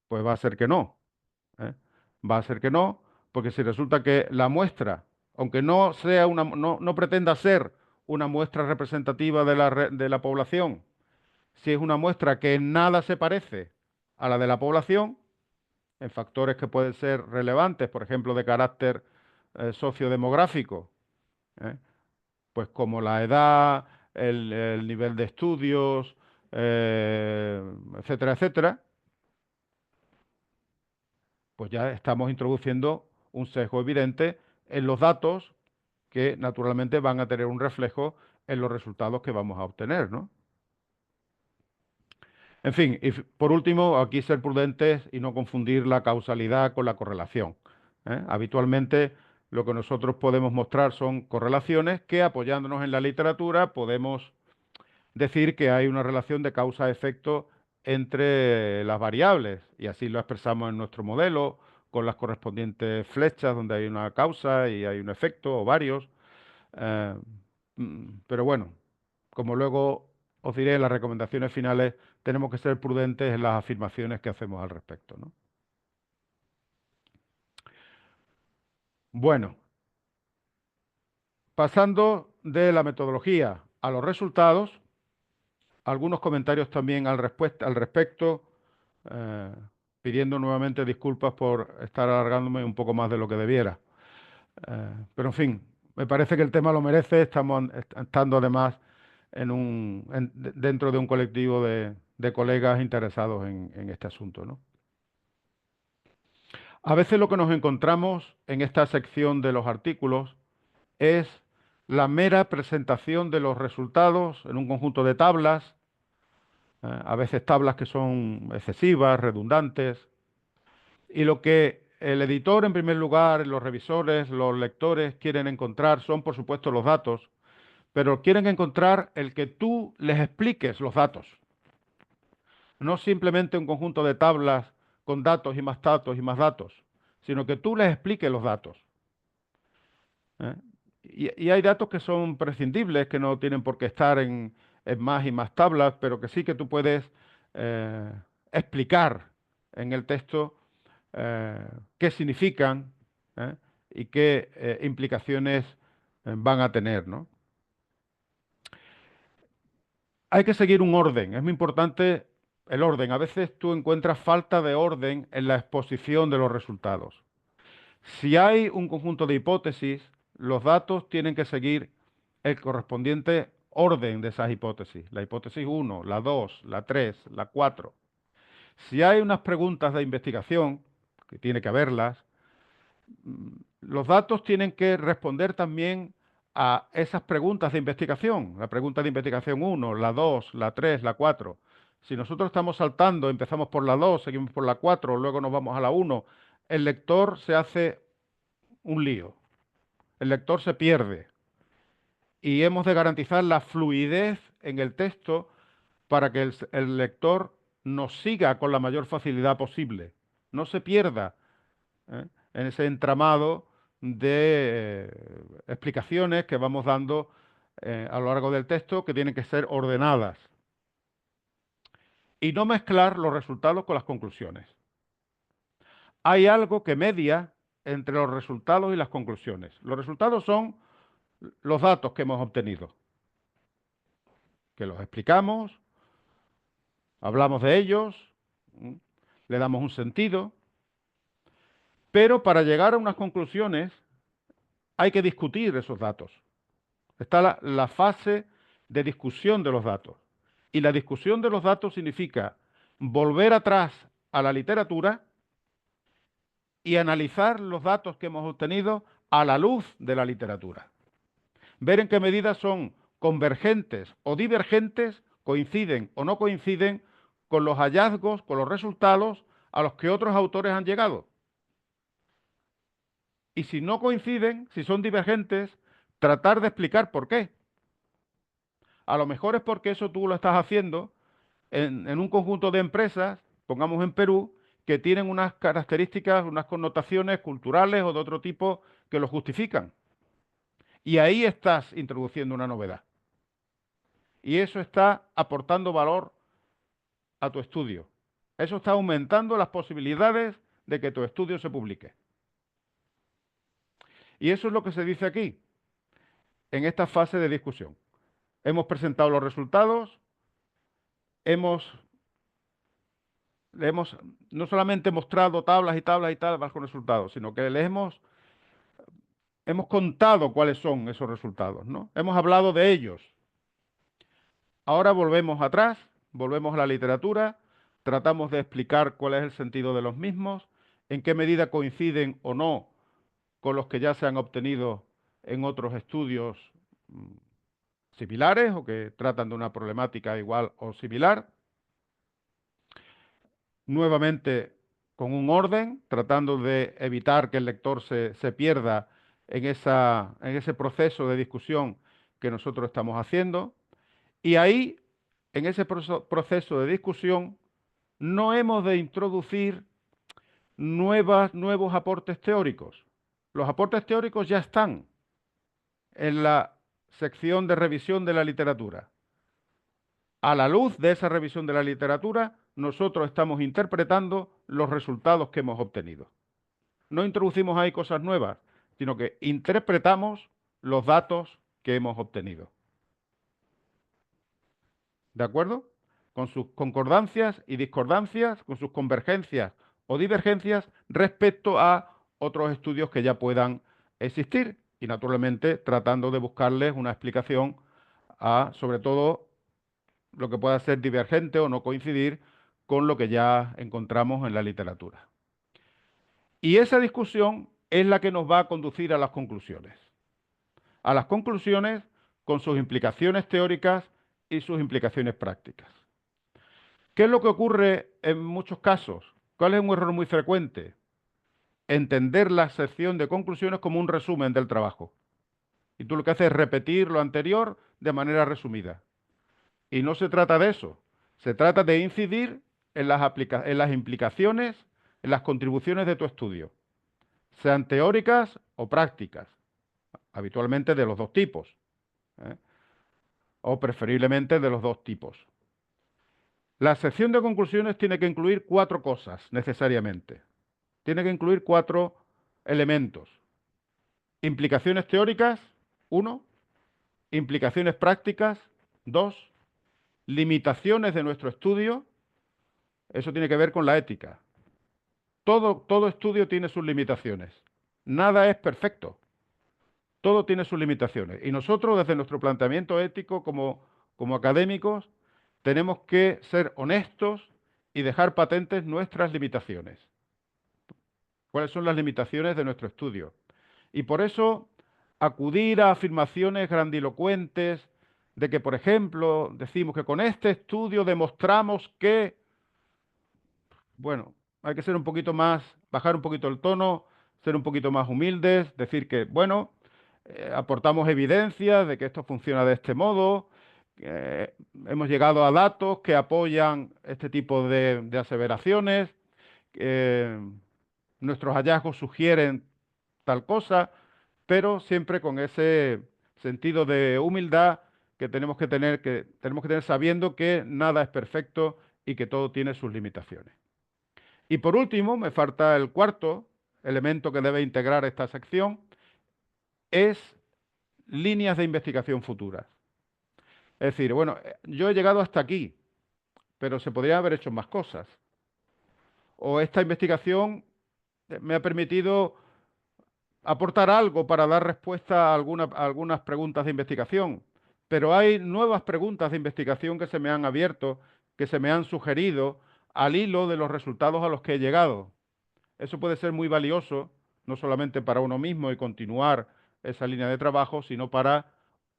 Pues va a ser que no. ¿Eh? Va a ser que no, porque si resulta que la muestra, aunque no sea no pretenda ser una muestra representativa de la población, si es una muestra que en nada se parece a la de la población, en factores que pueden ser relevantes, por ejemplo, de carácter sociodemográfico, ¿eh? Pues como la edad, el nivel de estudios, etcétera, etcétera, pues ya estamos introduciendo un sesgo evidente en los datos que naturalmente van a tener un reflejo en los resultados que vamos a obtener, ¿no? En fin, y por último, aquí ser prudentes y no confundir la causalidad con la correlación, ¿eh? Habitualmente lo que nosotros podemos mostrar son correlaciones que, apoyándonos en la literatura, podemos decir que hay una relación de causa-efecto entre las variables, y así lo expresamos en nuestro modelo con las correspondientes flechas donde hay una causa y hay un efecto o varios. Eh, pero bueno, como luego os diré en las recomendaciones finales, tenemos que ser prudentes en las afirmaciones que hacemos al respecto, ¿no? Bueno, pasando de la metodología a los resultados, algunos comentarios también al respecto, eh, pidiendo nuevamente disculpas por estar alargándome un poco más de lo que debiera. Pero en fin, me parece que el tema lo merece, estamos estando además dentro de un colectivo de colegas interesados en este asunto, ¿no? A veces lo que nos encontramos en esta sección de los artículos es la mera presentación de los resultados en un conjunto de tablas, a veces tablas que son excesivas, redundantes, y lo que el editor, en primer lugar, los revisores, los lectores quieren encontrar son, por supuesto, los datos, pero quieren encontrar el que tú les expliques los datos. No simplemente un conjunto de tablas con datos y más datos, sino que tú les expliques los datos. ¿Eh? Y hay datos que son prescindibles, que no tienen por qué estar en más y más tablas, pero que sí que tú puedes explicar en el texto qué significan, ¿eh? Y qué implicaciones van a tener, ¿no? Hay que seguir un orden, es muy importante el orden. A veces tú encuentras falta de orden en la exposición de los resultados. Si hay un conjunto de hipótesis, los datos tienen que seguir el correspondiente orden de esas hipótesis. La hipótesis 1, la 2, la 3, la 4. Si hay unas preguntas de investigación, que tiene que haberlas, los datos tienen que responder también a esas preguntas de investigación. La pregunta de investigación 1, la 2, la 3, la 4. Si nosotros estamos saltando, empezamos por la 2, seguimos por la 4, luego nos vamos a la 1, el lector se hace un lío. El lector se pierde. Y hemos de garantizar la fluidez en el texto para que el lector nos siga con la mayor facilidad posible. No se pierda, ¿eh? En ese entramado de explicaciones que vamos dando a lo largo del texto, que tienen que ser ordenadas. Y no mezclar los resultados con las conclusiones. Hay algo que media entre los resultados y las conclusiones. Los resultados son los datos que hemos obtenido, que los explicamos, hablamos de ellos, le damos un sentido, pero para llegar a unas conclusiones hay que discutir esos datos. Está la fase de discusión de los datos. Y la discusión de los datos significa volver atrás a la literatura y analizar los datos que hemos obtenido a la luz de la literatura. Ver en qué medida son convergentes o divergentes, coinciden o no coinciden con los hallazgos, con los resultados a los que otros autores han llegado. Y si no coinciden, si son divergentes, tratar de explicar por qué. A lo mejor es porque eso tú lo estás haciendo en un conjunto de empresas, pongamos en Perú, que tienen unas características, unas connotaciones culturales o de otro tipo que lo justifican. Y ahí estás introduciendo una novedad. Y eso está aportando valor a tu estudio. Eso está aumentando las posibilidades de que tu estudio se publique. Y eso es lo que se dice aquí, en esta fase de discusión. Hemos presentado los resultados, hemos le hemos no solamente mostrado tablas y tablas y tablas con resultados, sino que hemos contado cuáles son esos resultados, ¿no? Hemos hablado de ellos. Ahora volvemos atrás, volvemos a la literatura, tratamos de explicar cuál es el sentido de los mismos, en qué medida coinciden o no con los que ya se han obtenido en otros estudios similares o que tratan de una problemática igual o similar. Nuevamente con un orden, tratando de evitar que el lector se pierda en ese proceso de discusión que nosotros estamos haciendo. Y ahí, en ese proceso de discusión, no hemos de introducir nuevos aportes teóricos. Los aportes teóricos ya están en la sección de revisión de la literatura. A la luz de esa revisión de la literatura, nosotros estamos interpretando los resultados que hemos obtenido. No introducimos ahí cosas nuevas, sino que interpretamos los datos que hemos obtenido. ¿De acuerdo? Con sus concordancias y discordancias, con sus convergencias o divergencias respecto a otros estudios que ya puedan existir y naturalmente tratando de buscarles una explicación a, sobre todo, lo que pueda ser divergente o no coincidir con lo que ya encontramos en la literatura. Y esa discusión es la que nos va a conducir a las conclusiones. A las conclusiones con sus implicaciones teóricas y sus implicaciones prácticas. ¿Qué es lo que ocurre en muchos casos? ¿Cuál es un error muy frecuente? Entender la sección de conclusiones como un resumen del trabajo. Y tú lo que haces es repetir lo anterior de manera resumida. Y no se trata de eso. Se trata de incidir en las implicaciones, en las contribuciones de tu estudio, sean teóricas o prácticas, habitualmente de los dos tipos, ¿eh? O preferiblemente de los dos tipos. La sección de conclusiones tiene que incluir 4 cosas necesariamente. Tiene que incluir 4 elementos. Implicaciones teóricas, 1. Implicaciones prácticas, 2. Limitaciones de nuestro estudio. Eso tiene que ver con la ética. Todo estudio tiene sus limitaciones. Nada es perfecto. Todo tiene sus limitaciones. Y nosotros, desde nuestro planteamiento ético como académicos, tenemos que ser honestos y dejar patentes nuestras limitaciones. ¿Cuáles son las limitaciones de nuestro estudio? Y por eso, acudir a afirmaciones grandilocuentes de que, por ejemplo, decimos que con este estudio demostramos que, bueno, hay que ser un poquito más, bajar un poquito el tono, ser un poquito más humildes, decir que, bueno, aportamos evidencia de que esto funciona de este modo, hemos llegado a datos que apoyan este tipo de aseveraciones, nuestros hallazgos sugieren tal cosa, pero siempre con ese sentido de humildad que tenemos que tener sabiendo que nada es perfecto y que todo tiene sus limitaciones. Y por último, me falta el cuarto elemento que debe integrar esta sección, es líneas de investigación futuras. Es decir, bueno, yo he llegado hasta aquí, pero se podría haber hecho más cosas. O esta investigación me ha permitido aportar algo para dar respuesta a algunas preguntas de investigación, pero hay nuevas preguntas de investigación que se me han abierto, que se me han sugerido al hilo de los resultados a los que he llegado. Eso puede ser muy valioso, no solamente para uno mismo y continuar esa línea de trabajo, sino para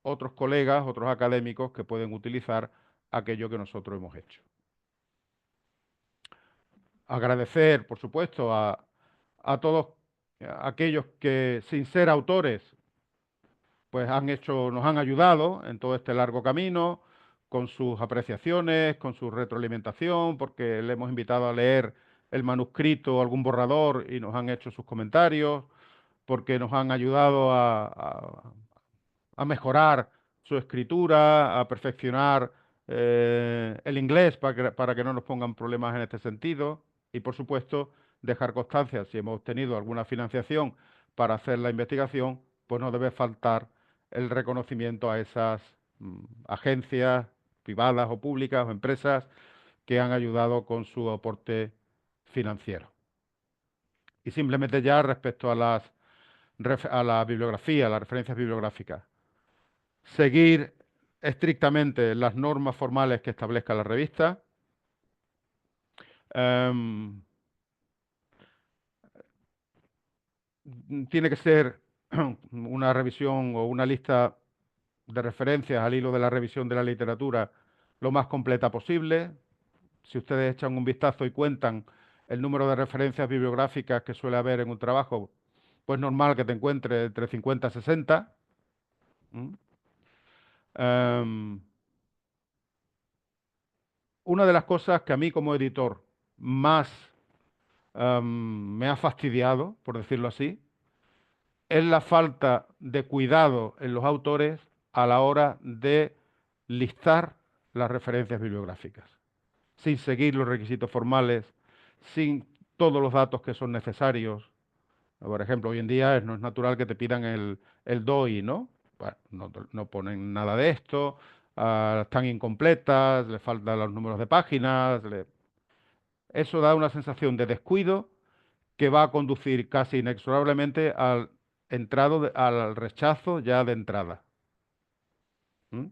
otros colegas, otros académicos que pueden utilizar aquello que nosotros hemos hecho. Agradecer, por supuesto, a todos aquellos que, sin ser autores, pues nos han ayudado en todo este largo camino con sus apreciaciones, con su retroalimentación, porque le hemos invitado a leer el manuscrito o algún borrador y nos han hecho sus comentarios, porque nos han ayudado a mejorar su escritura, a perfeccionar el inglés para que no nos pongan problemas en este sentido y, por supuesto, dejar constancia si hemos obtenido alguna financiación para hacer la investigación, pues no debe faltar el reconocimiento a esas agencias privadas o públicas o empresas que han ayudado con su aporte financiero. Y simplemente ya respecto a la bibliografía, las referencias bibliográficas. Seguir estrictamente las normas formales que establezca la revista. Tiene que ser una revisión o una lista de referencias al hilo de la revisión de la literatura lo más completa posible. Si ustedes echan un vistazo y cuentan el número de referencias bibliográficas que suele haber en un trabajo, pues normal que te encuentres entre 50 y 60. Una de las cosas que a mí como editor más me ha fastidiado, por decirlo así, es la falta de cuidado en los autores a la hora de listar las referencias bibliográficas, sin seguir los requisitos formales, sin todos los datos que son necesarios. Por ejemplo, hoy en día no es natural que te pidan el DOI, ¿no? Bueno, no ponen nada de esto, están incompletas, le faltan los números de páginas. Eso da una sensación de descuido que va a conducir casi inexorablemente al rechazo ya de entrada. ¿Mm?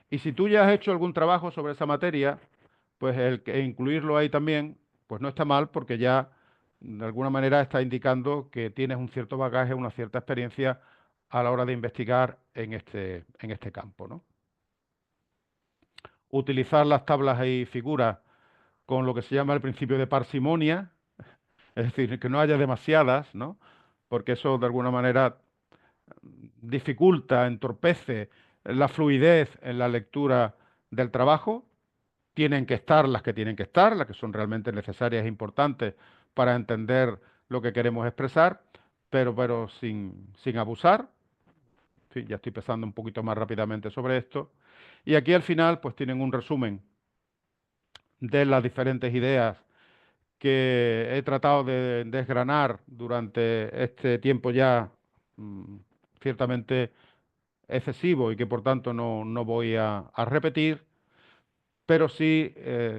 Y si tú ya has hecho algún trabajo sobre esa materia, pues incluirlo ahí también, pues no está mal porque ya de alguna manera está indicando que tienes un cierto bagaje, una cierta experiencia a la hora de investigar en este campo, ¿no? Utilizar las tablas y figuras con lo que se llama el principio de parsimonia, es decir, que no haya demasiadas, ¿no? Porque eso de alguna manera dificulta, entorpece la fluidez en la lectura del trabajo. Tienen que estar las que tienen que estar, las que son realmente necesarias e importantes para entender lo que queremos expresar, pero sin abusar. Sí, ya estoy pensando un poquito más rápidamente sobre esto. Y aquí al final pues tienen un resumen de las diferentes ideas que he tratado de desgranar durante este tiempo ya ciertamente excesivo y que por tanto no voy a repetir, pero sí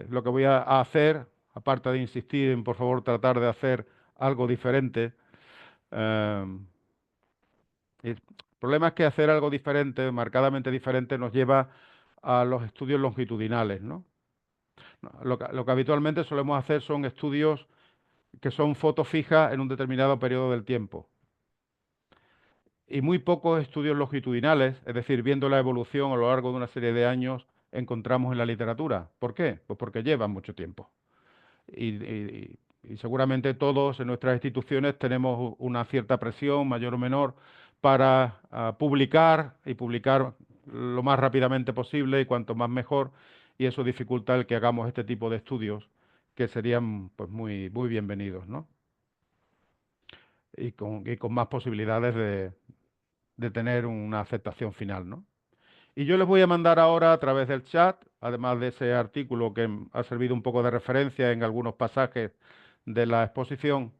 lo que voy a hacer, aparte de insistir en por favor tratar de hacer algo diferente, el problema es que hacer algo diferente, marcadamente diferente, nos lleva a los estudios longitudinales, ¿no? Lo que habitualmente solemos hacer son estudios que son fotos fijas en un determinado periodo del tiempo. Y muy pocos estudios longitudinales, es decir, viendo la evolución a lo largo de una serie de años, encontramos en la literatura. ¿Por qué? Pues porque llevan mucho tiempo. Y seguramente todos en nuestras instituciones tenemos una cierta presión, mayor o menor, para publicar y publicar lo más rápidamente posible y cuanto más mejor, y eso dificulta el que hagamos este tipo de estudios que serían pues muy bienvenidos, ¿no? Y con más posibilidades de tener una aceptación final, ¿no? Y yo les voy a mandar ahora a través del chat, además de ese artículo que ha servido un poco de referencia en algunos pasajes de la exposición,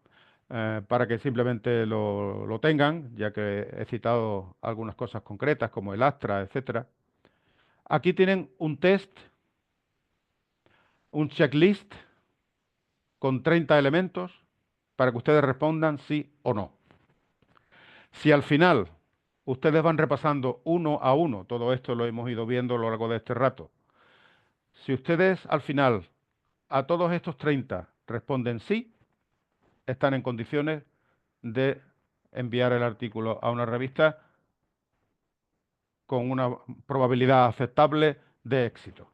para que simplemente lo tengan, ya que he citado algunas cosas concretas como el Astra, etcétera. Aquí tienen un test, un checklist con 30 elementos para que ustedes respondan sí o no. Si al final ustedes van repasando uno a uno, todo esto lo hemos ido viendo a lo largo de este rato, si ustedes al final a todos estos 30 responden sí, están en condiciones de enviar el artículo a una revista con una probabilidad aceptable de éxito.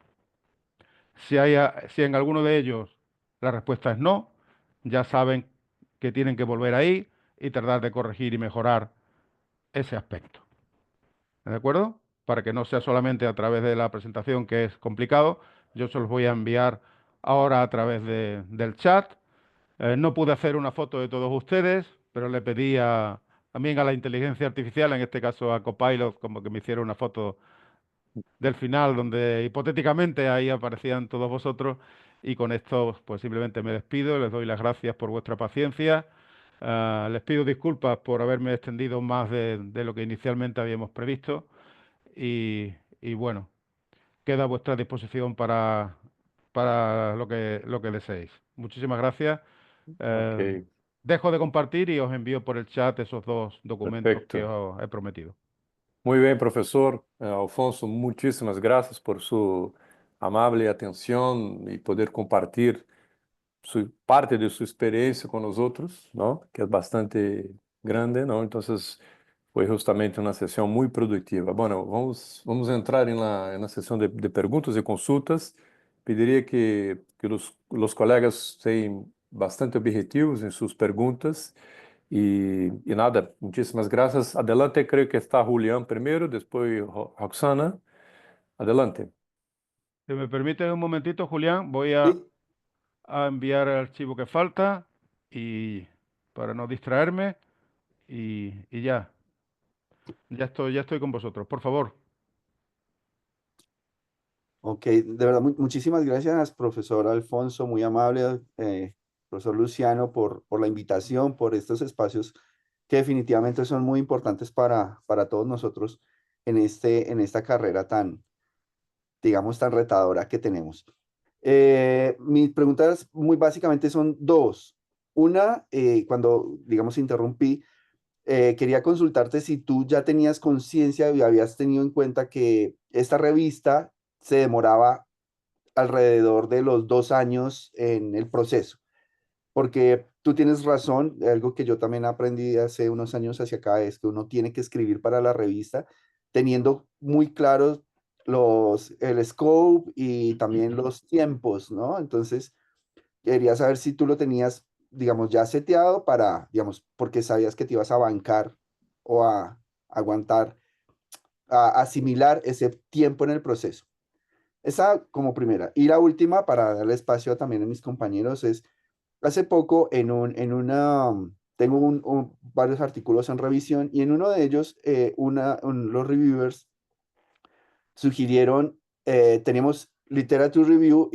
Si en alguno de ellos la respuesta es no, ya saben que tienen que volver ahí y tratar de corregir y mejorar ese aspecto. ¿de acuerdo? Para que no sea solamente a través de la presentación, que es complicado, yo se los voy a enviar ahora a través del chat. No pude hacer una foto de todos ustedes, pero le pedí también a la inteligencia artificial, en este caso a Copilot, como que me hiciera una foto del final, donde hipotéticamente ahí aparecían todos vosotros. Y con esto, pues simplemente me despido, les doy las gracias por vuestra paciencia. Les pido disculpas por haberme extendido más de lo que inicialmente habíamos previsto. Y, y bueno, queda a vuestra disposición para lo que deseéis. Muchísimas gracias. Ok, Eh, Dejo de compartir y os envío por el chat esos dos documentos que perfecto. os he prometido. Muy bien, profesor. Alfonso, muchísimas gracias por su amable atención y poder compartir parte de su experiencia con nosotros, ¿no? Que es bastante grande, ¿no? Entonces, fue justamente una sesión muy productiva. Bueno, vamos a entrar en la sesión de preguntas y consultas. Pediría que los colegas sean bastante objetivos en sus preguntas. Y nada, muchísimas gracias. Adelante, creo que está Julián primero, después Roxana. Adelante. Si me permite un momentito, Julián, voy a Sí, enviar el archivo que falta y para no distraerme y ya estoy con vosotros. Por favor. ok, de verdad, muchísimas gracias, profesor Alfonso, muy amable, profesor Luciano, por la invitación, por estos espacios que definitivamente son muy importantes para todos nosotros en esta carrera tan, digamos, tan retadora que tenemos. Mis preguntas muy básicamente son dos. Una, cuando, digamos, interrumpí, quería consultarte si tú ya tenías conciencia y habías tenido en cuenta que esta revista se demoraba alrededor de los 2 años en el proceso, porque tú tienes razón, algo que yo también aprendí hace unos años hacia acá es que uno tiene que escribir para la revista teniendo muy claros el scope y también los tiempos, ¿no? Entonces, quería saber si tú lo tenías, digamos, ya seteado para, digamos, porque sabías que te ibas a bancar o a aguantar, a asimilar ese tiempo en el proceso. Esa como primera. Y la última, para darle espacio también a mis compañeros, es hace poco tengo varios artículos en revisión y en uno de ellos los reviewers sugirieron, teníamos literature review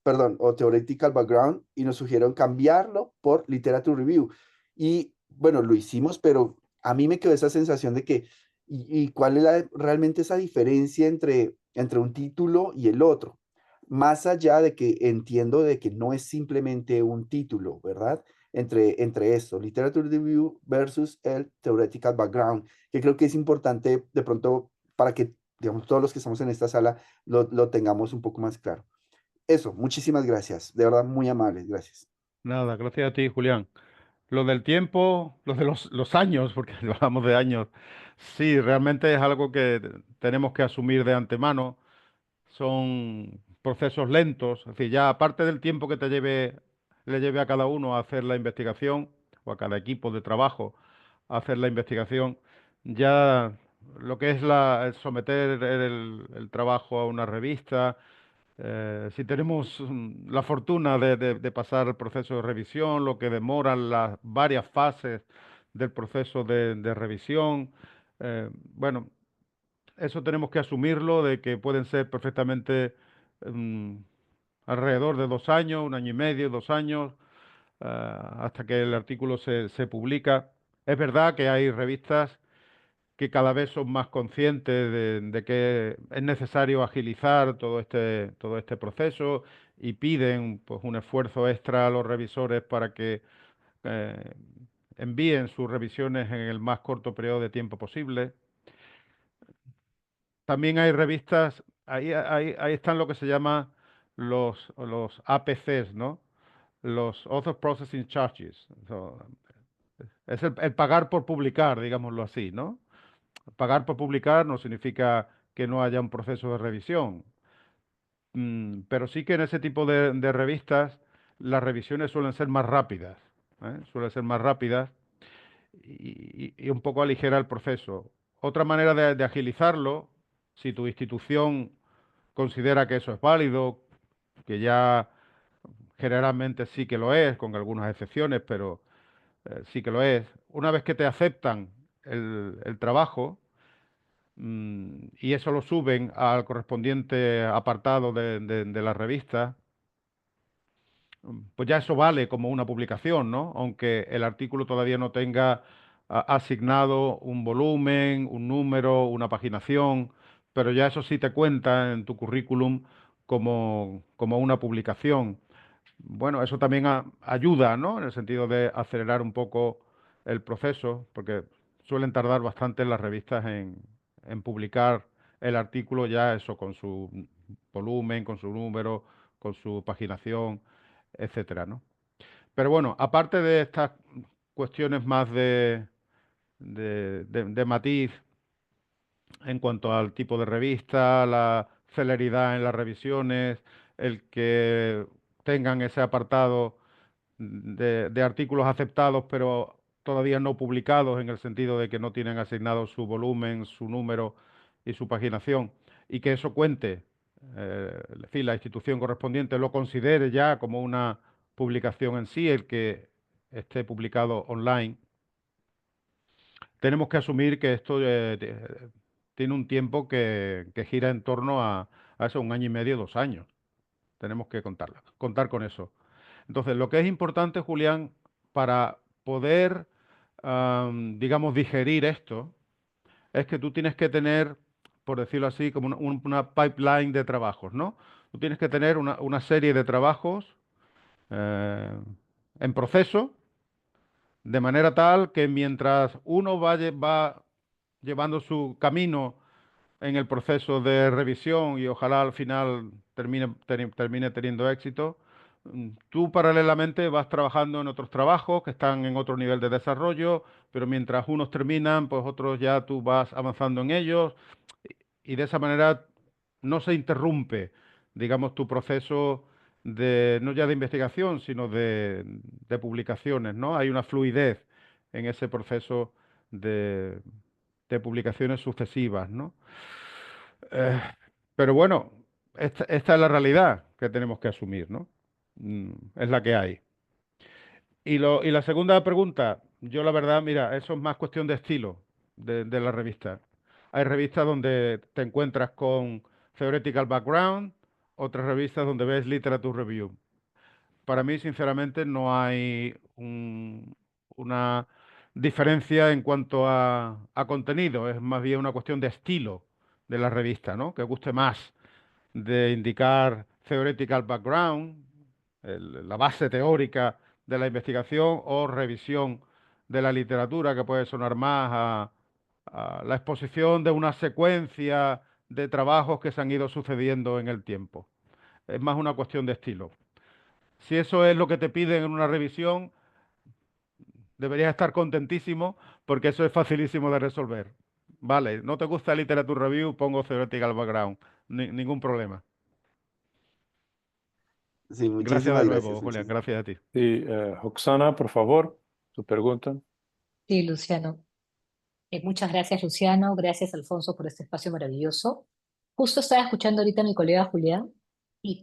perdón, o theoretical background y nos sugirieron cambiarlo por literature review. Y bueno, lo hicimos, pero a mí me quedó esa sensación de que, ¿y cuál es realmente esa diferencia entre un título y el otro? Más allá de que entiendo de que no es simplemente un título, ¿verdad? Entre esto, literature review versus el theoretical background, que creo que es importante de pronto para que digamos, todos los que estamos en esta sala lo tengamos un poco más claro. Eso, muchísimas gracias, de verdad muy amables, gracias. Nada, gracias a ti, Julián. Lo del tiempo, lo de los años, porque hablamos de años, sí, realmente es algo que tenemos que asumir de antemano. Son procesos lentos, es decir, ya aparte del tiempo que le lleve a cada uno a hacer la investigación, o a cada equipo de trabajo a hacer la investigación, ya lo que es el someter el trabajo a una revista, si tenemos la fortuna de pasar el proceso de revisión, lo que demoran las varias fases del proceso de revisión, bueno, eso tenemos que asumirlo de que pueden ser perfectamente mm, alrededor de 2 años, 1 año y medio, 2 años, hasta que el artículo se publica. Es verdad que hay revistas que cada vez son más conscientes de que es necesario agilizar todo este proceso y piden pues, un esfuerzo extra a los revisores para que eh, envíen sus revisiones en el más corto periodo de tiempo posible. También hay revistas, ahí están lo que se llama los APCs, ¿no? Los Author Processing Charges. Es el pagar por publicar, digámoslo así, ¿no? Pagar por publicar no significa que no haya un proceso de revisión. Pero sí que en ese tipo de revistas las revisiones suelen ser más rápidas, ¿eh? Suelen ser más rápidas y un poco aligera el proceso. otra manera de agilizarlo, si tu institución considera que eso es válido, que ya generalmente sí que lo es, con algunas excepciones, pero sí que lo es. Una vez que te aceptan el trabajo y eso lo suben al correspondiente apartado de la revista, pues ya eso vale como una publicación, ¿no? Aunque el artículo todavía no tenga asignado un volumen, un número, una paginación, pero ya eso sí te cuenta en tu currículum como una publicación. Bueno, eso también ayuda, ¿no? En el sentido de acelerar un poco el proceso, porque suelen tardar bastante las revistas en publicar el artículo ya eso con su volumen, con su número, con su paginación, etcétera, ¿no? Pero bueno, aparte de estas cuestiones más de matiz en cuanto al tipo de revista, la celeridad en las revisiones, el que tengan ese apartado de artículos aceptados, pero todavía no publicados, en el sentido de que no tienen asignado su volumen, su número y su paginación, y que eso cuente, es decir, la institución correspondiente lo considere ya como una publicación en sí, el que esté publicado online. Tenemos que asumir que esto tiene un tiempo que gira en torno a eso, 1 año y medio, 2 años. Tenemos que contar con eso. Entonces, lo que es importante, Julián, para poder, digamos, digerir esto, es que tú tienes que tener, por decirlo así, como una pipeline de trabajos, ¿no? Tú tienes que tener una serie de trabajos eh, en proceso, de manera tal que mientras uno va llevando su camino en el proceso de revisión y ojalá al final termine teniendo éxito, tú paralelamente vas trabajando en otros trabajos que están en otro nivel de desarrollo, pero mientras unos terminan, pues otros ya tú vas avanzando en ellos y de esa manera no se interrumpe, digamos, tu proceso no ya de investigación, sino de publicaciones, ¿no? Hay una fluidez en ese proceso de, de publicaciones sucesivas, ¿no? Eh, pero bueno, esta es la realidad que tenemos que asumir, ¿no? Es la que hay. Y la segunda pregunta, yo la verdad, mira, eso es más cuestión de estilo de la revista. Hay revistas donde te encuentras con Theoretical Background, otras revistas donde ves Literature Review. Para mí, sinceramente, no hay una diferencia en cuanto a contenido, es más bien una cuestión de estilo de la revista, ¿no? Que guste más de indicar theoretical background, la base teórica de la investigación o revisión de la literatura, que puede sonar más a la exposición de una secuencia de trabajos que se han ido sucediendo en el tiempo. Es más una cuestión de estilo. Si eso es lo que te piden en una revisión, deberías estar contentísimo porque eso es facilísimo de resolver. Vale, no te gusta Literature Review, pongo Theoretical Background, ningún problema. Sí, Gracias de muchísimas nuevo, gracias, Julián, muchísimas. gracias a ti. Sí, Oksana, por favor, tu pregunta. Sí, Luciano. Muchas gracias, Luciano. Gracias, Alfonso, por este espacio maravilloso. Justo estaba escuchando ahorita a mi colega Julián y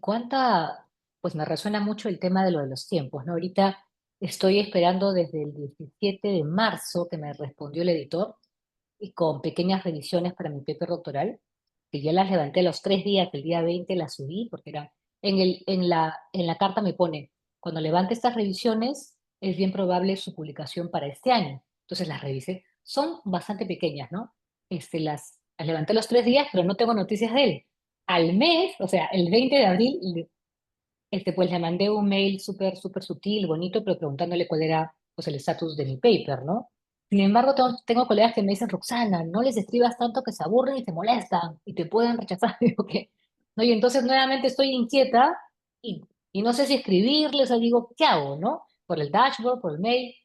pues me resuena mucho el tema de lo de los tiempos, ¿no? Ahorita estoy esperando desde el 17 de marzo que me respondió el editor y con pequeñas revisiones para mi paper doctoral, que ya las levanté a los 3 días, el día 20 las subí, porque era, en la carta me pone, cuando levante estas revisiones, es bien probable su publicación para este año. Entonces las revisé. Son bastante pequeñas, ¿no? Las levanté a los 3 días, pero no tengo noticias de él. Al mes, o sea, el 20 de abril, pues le mandé un mail súper, súper sutil, bonito, pero preguntándole cuál era pues, el estatus de mi paper, ¿no? Sin embargo, tengo colegas que me dicen, Roxana, no les escribas tanto que se aburren y se molestan y te pueden rechazar. Digo que, ¿no? Y entonces nuevamente estoy inquieta y, y no sé si escribirles o digo, ¿qué hago, no? Por el dashboard, por el mail,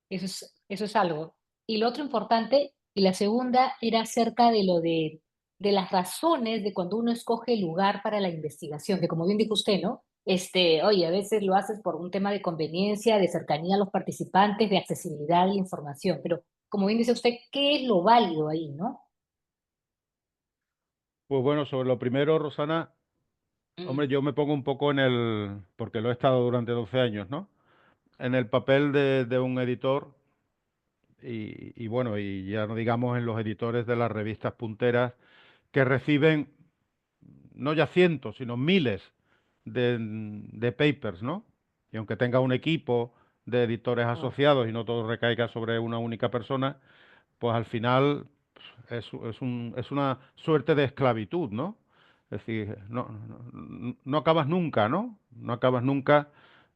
eso es algo. Y lo otro importante, y la segunda, era acerca de las razones de cuando uno escoge el lugar para la investigación, que como bien dijo usted, ¿no? Oye, a veces lo haces por un tema de conveniencia, de cercanía a los participantes, de accesibilidad a la información, pero como bien dice usted, ¿qué es lo válido ahí, no? Pues bueno, sobre lo primero, Rosana, hombre, yo me pongo un poco porque lo he estado durante 12 años, ¿no? En el papel de un editor y bueno, y ya no digamos en los editores de las revistas punteras que reciben no ya cientos, sino miles de papers, ¿no? Y aunque tenga un equipo de editores Oh. asociados y no todo recaiga sobre una única persona, pues al final es una suerte de esclavitud, ¿no? Es decir, no acabas nunca, ¿no? No acabas nunca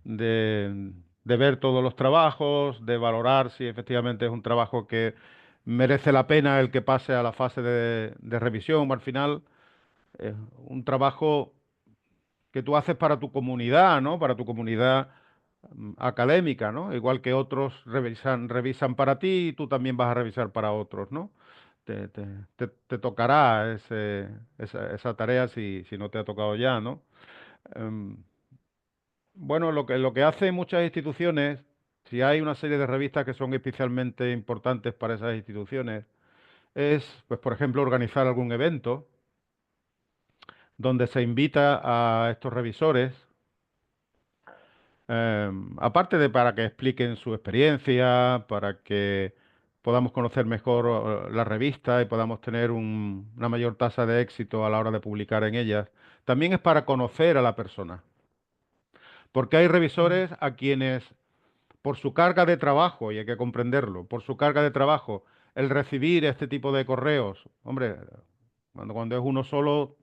de ver todos los trabajos, de valorar si efectivamente es un trabajo que merece la pena el que pase a la fase de revisión. Al final es un trabajo que tú haces para tu comunidad, ¿no? Para tu comunidad académica, ¿no? Igual que otros revisan para ti, tú también vas a revisar para otros, ¿no? Te, te- te tocará esa tarea si no te ha tocado ya, ¿no? Em, bueno, lo que hacen muchas instituciones, si hay una serie de revistas que son especialmente importantes para esas instituciones, es, pues, por ejemplo, organizar algún evento donde se invita a estos revisores. Aparte de para que expliquen su experiencia, para que podamos conocer mejor la revista y podamos tener una mayor tasa de éxito a la hora de publicar en ellas, también es para conocer a la persona. Porque hay Mm. revisores a quienes, por su carga de trabajo, y hay que comprenderlo, por su carga de trabajo, el recibir este tipo de correos, hombre, cuando es uno solo,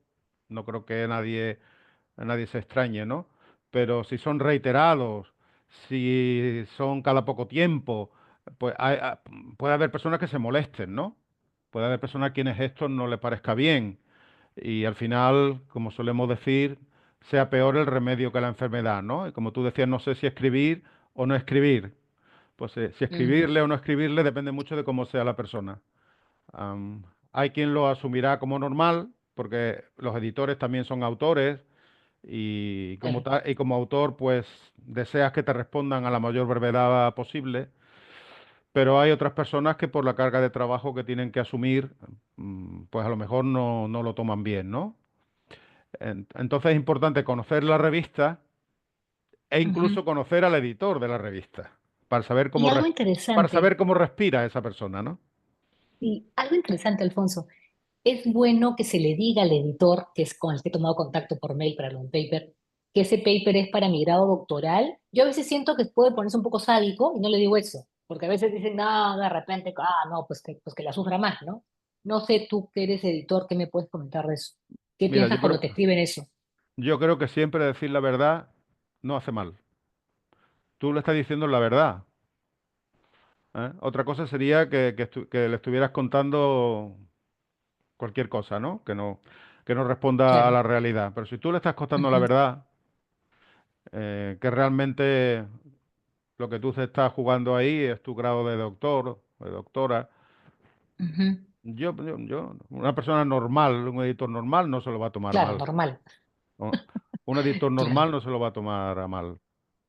no creo que nadie se extrañe, ¿no? Pero si son reiterados, si son cada poco tiempo, pues puede haber personas que se molesten, ¿no? Puede haber personas a quienes esto no les parezca bien y al final, como solemos decir, sea peor el remedio que la enfermedad, ¿no? Y como tú decías, no sé si escribir o no escribir. Pues si Mm. escribirle o no escribirle depende mucho de cómo sea la persona. Hay quien lo asumirá como normal, porque los editores también son autores y Claro. y como autor, pues deseas que te respondan a la mayor brevedad posible, pero hay otras personas que por la carga de trabajo que tienen que asumir, pues a lo mejor no lo toman bien, ¿no? Entonces es importante conocer la revista e Ujú. incluso conocer al editor de la revista para saber Y algo interesante, cómo respira esa persona, ¿no? y algo interesante, Alfonso. Es bueno que se le diga al editor, que es con el que he tomado contacto por mail para algún paper, que ese paper es para mi grado doctoral. Yo a veces siento que puede ponerse un poco sádico y no le digo eso, porque a veces dicen, no, de repente, no, pues que la sufra más, ¿no? No sé tú que eres editor, ¿qué me puedes comentar de eso? ¿Qué Mira, piensas cuando te escriben eso? yo creo que siempre decir la verdad no hace mal. Tú le estás diciendo la verdad. ¿Eh? Otra cosa sería que le estuvieras contando cualquier cosa, ¿no? Que no responda a Claro. la realidad. Pero si tú le estás contando la verdad, que realmente lo que tú te estás jugando ahí es tu grado de doctor o de doctora, Ujú, ujú. una persona normal, un editor normal no se lo va a tomar Claro, mal. normal. ¿No? Un editor Claro. normal no se lo va a tomar a mal,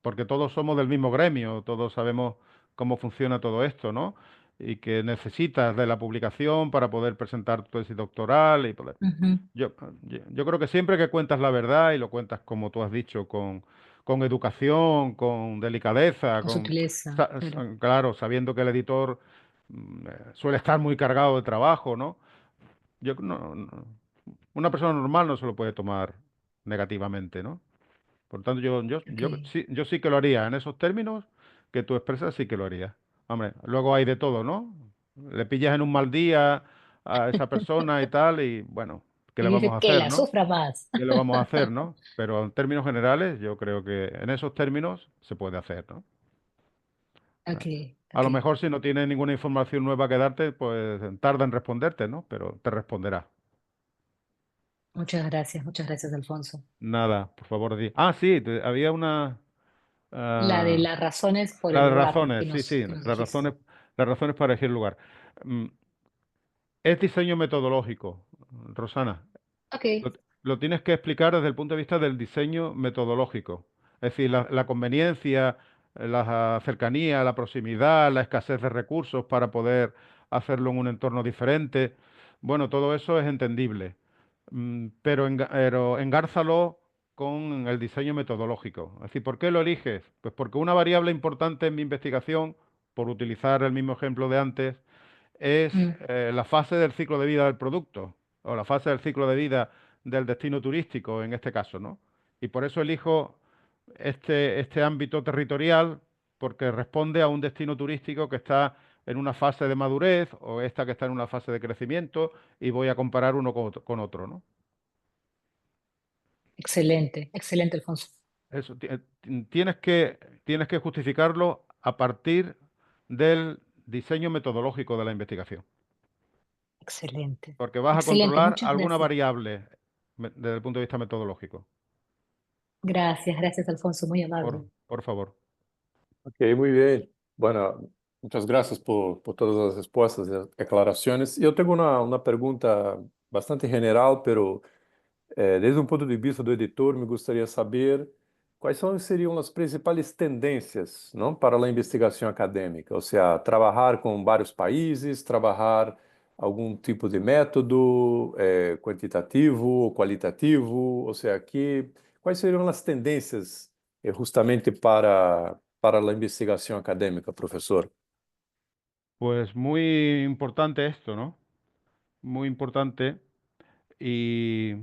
porque todos somos del mismo gremio, todos sabemos cómo funciona todo esto, ¿no? Y que necesitas de la publicación para poder presentar tu tesis doctoral y poder. Ujú. Yo creo que siempre que cuentas la verdad y lo cuentas como tú has dicho, con educación, con delicadeza, Con sutileza, claro. claro, sabiendo que el editor suele estar muy cargado de trabajo, ¿no? Una persona normal no se lo puede tomar negativamente, ¿no? Por tanto, Ok. yo sí que lo haría. En esos términos que tú expresas, sí que lo haría. Hombre, luego hay de todo, ¿no? Le pillas en un mal día a esa persona y tal, y bueno, ¿qué Y le vamos a dice que hacer, la no? sufra más. ¿Qué le vamos a hacer, no? Pero en términos generales, yo creo que en esos términos se puede hacer, ¿no? Ok, A ok. lo mejor si no tiene ninguna información nueva que darte, pues tarda en responderte, ¿no? Pero te responderá. Muchas gracias, Alfonso. Nada, por favor, di. Ah, sí, había una. La de ah, las razones por el las lugar razones, sí, sí, que nos dijiste. las razones para elegir lugar. Mm, Es diseño metodológico, Rosana. Ok. Lo tienes que explicar desde el punto de vista del diseño metodológico. Es decir, la conveniencia, la cercanía, la proximidad, la escasez de recursos para poder hacerlo en un entorno diferente. Bueno, todo eso es entendible. pero engárzalo con el diseño metodológico. Es decir, ¿por qué lo eliges? Pues porque una variable importante en mi investigación, por utilizar el mismo ejemplo de antes, es Mm, la fase del ciclo de vida del producto o la fase del ciclo de vida del destino turístico en este caso, ¿no? Y por eso elijo este ámbito territorial porque responde a un destino turístico que está en una fase de madurez o esta que está en una fase de crecimiento y voy a comparar uno con otro, ¿no? excelente, excelente, Alfonso. Eso, tienes que justificarlo a partir del diseño metodológico de la investigación, Excelente. porque vas a Excelente, controlar muchas alguna gracias. variable desde el punto de vista metodológico. Gracias, gracias, Alfonso, muy amable. Por favor. Ok, muy bien. Bueno, muchas gracias por todas las respuestas y aclaraciones. Yo tengo una pregunta bastante general, pero desde um ponto de vista do editor, me gostaria de saber seriam as principais tendências, não, para a investigação acadêmica, ou seja, trabalhar com vários países, trabalhar algum tipo de método quantitativo ou qualitativo, ou seja, quais seriam as tendências justamente para a investigação acadêmica, professor? Pues muy importante esto, ¿no? Muy importante y,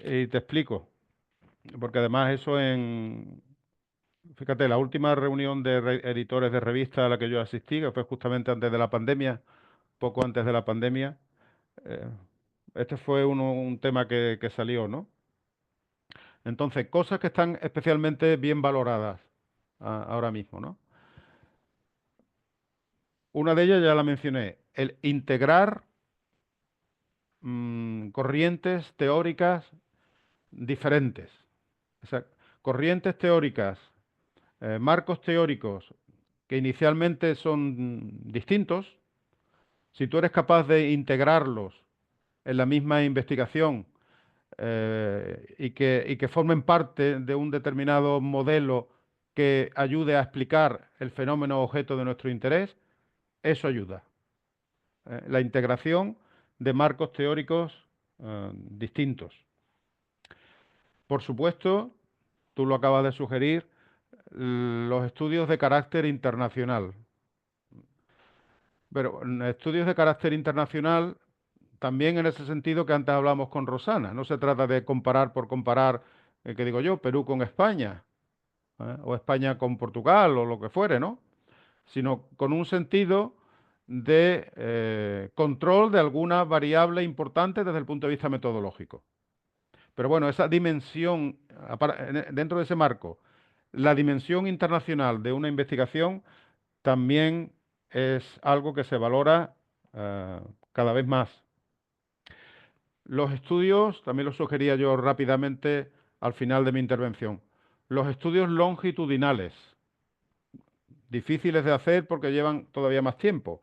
y te explico, porque además fíjate, la última reunión de editores de revista a la que yo asistí, que fue justamente antes de la pandemia, poco antes de la pandemia, eh, este fue un tema que salió, ¿no? Entonces, cosas que están especialmente bien valoradas ahora mismo, ¿no? Una de ellas ya la mencioné, el integrar corrientes teóricas diferentes. O sea, corrientes teóricas, marcos teóricos que inicialmente son distintos, si tú eres capaz de integrarlos en la misma investigación y que formen parte de un determinado modelo que ayude a explicar el fenómeno objeto de nuestro interés, eso ayuda. La integración de marcos teóricos distintos. Por supuesto, tú lo acabas de sugerir, los estudios de carácter internacional. Pero estudios de carácter internacional también en ese sentido que antes hablamos con Rosana. No se trata de comparar por comparar, que digo yo, Perú con España, o España con Portugal, o lo que fuere, ¿no? Sino con un sentido de control de alguna variable importante desde el punto de vista metodológico. Pero bueno, esa dimensión, dentro de ese marco, la dimensión internacional de una investigación también es algo que se valora cada vez más. Los estudios, también los sugería yo rápidamente al final de mi intervención, los estudios longitudinales, difíciles de hacer porque llevan todavía más tiempo,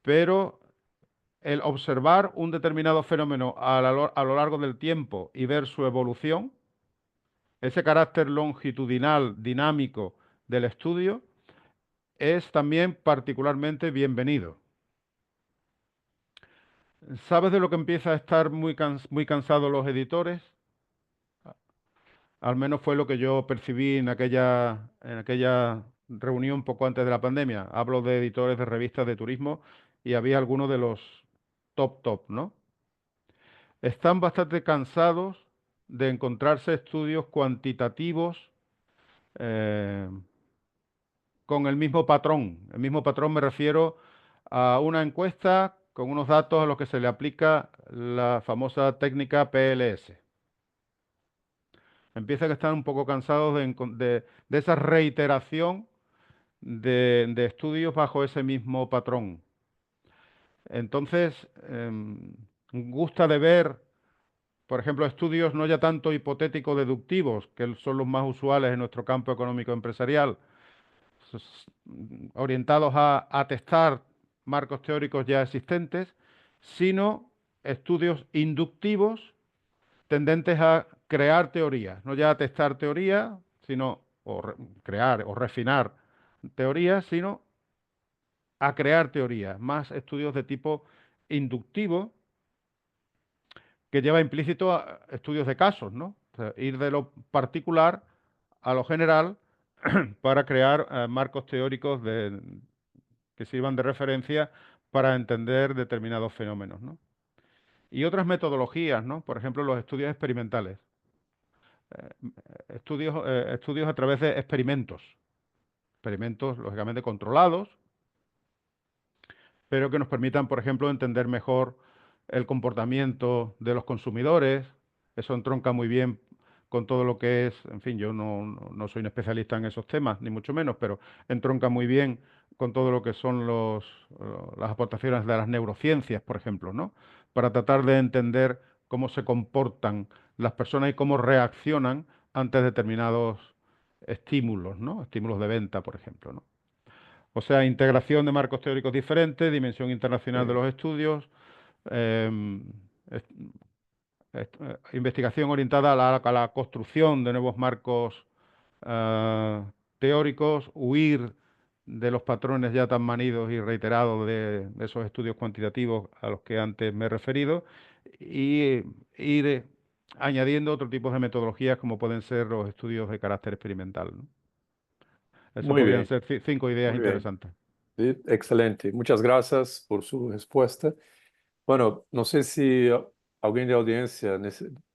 pero el observar un determinado fenómeno a lo largo del tiempo y ver su evolución, ese carácter longitudinal, dinámico del estudio, es también particularmente bienvenido. ¿Sabes de lo que empieza a estar muy cansados los editores? Al menos fue lo que yo percibí en aquella reunión poco antes de la pandemia. Hablo de editores de revistas de turismo y había algunos de los top, ¿no? Están bastante cansados de encontrarse estudios cuantitativos eh, con el mismo patrón. El mismo patrón me refiero a una encuesta con unos datos a los que se le aplica la famosa técnica PLS. Empiezan a estar un poco cansados de esa reiteración de estudios bajo ese mismo patrón. Entonces, gusta de ver, por ejemplo, estudios no ya tanto hipotético-deductivos, que son los más usuales en nuestro campo económico empresarial, orientados a testar marcos teóricos ya existentes, sino estudios inductivos tendentes a crear teorías, no ya a testar teoría, sino crear o refinar teorías, sino a crear teorías, más estudios de tipo inductivo que lleva implícito a estudios de casos, ¿no? O sea, ir de lo particular a lo general para crear marcos teóricos que sirvan de referencia para entender determinados fenómenos, ¿no? Y otras metodologías, ¿no? Por ejemplo, los estudios experimentales. Estudios a través de experimentos, lógicamente controlados, pero que nos permitan, por ejemplo, entender mejor el comportamiento de los consumidores. Eso entronca muy bien con todo lo que es, en fin, yo no soy un especialista en esos temas, ni mucho menos, pero entronca muy bien con todo lo que son las aportaciones de las neurociencias, por ejemplo, ¿no? Para tratar de entender cómo se comportan las personas y cómo reaccionan ante determinados estímulos, ¿no? Estímulos de venta, por ejemplo, ¿no? O sea, integración de marcos teóricos diferentes, dimensión internacional de los estudios, em, est- investigación orientada a la construcción de nuevos marcos teóricos, huir de los patrones ya tan manidos y reiterados de esos estudios cuantitativos a los que antes me he referido, y ir añadiendo otro tipo de metodologías como pueden ser los estudios de carácter experimental, ¿no? Eso Muy podrían bien, ser 5 ideas muy bien. interesantes. Sí, excelente. Muchas gracias por su respuesta. Bueno, no sé si alguien de audiencia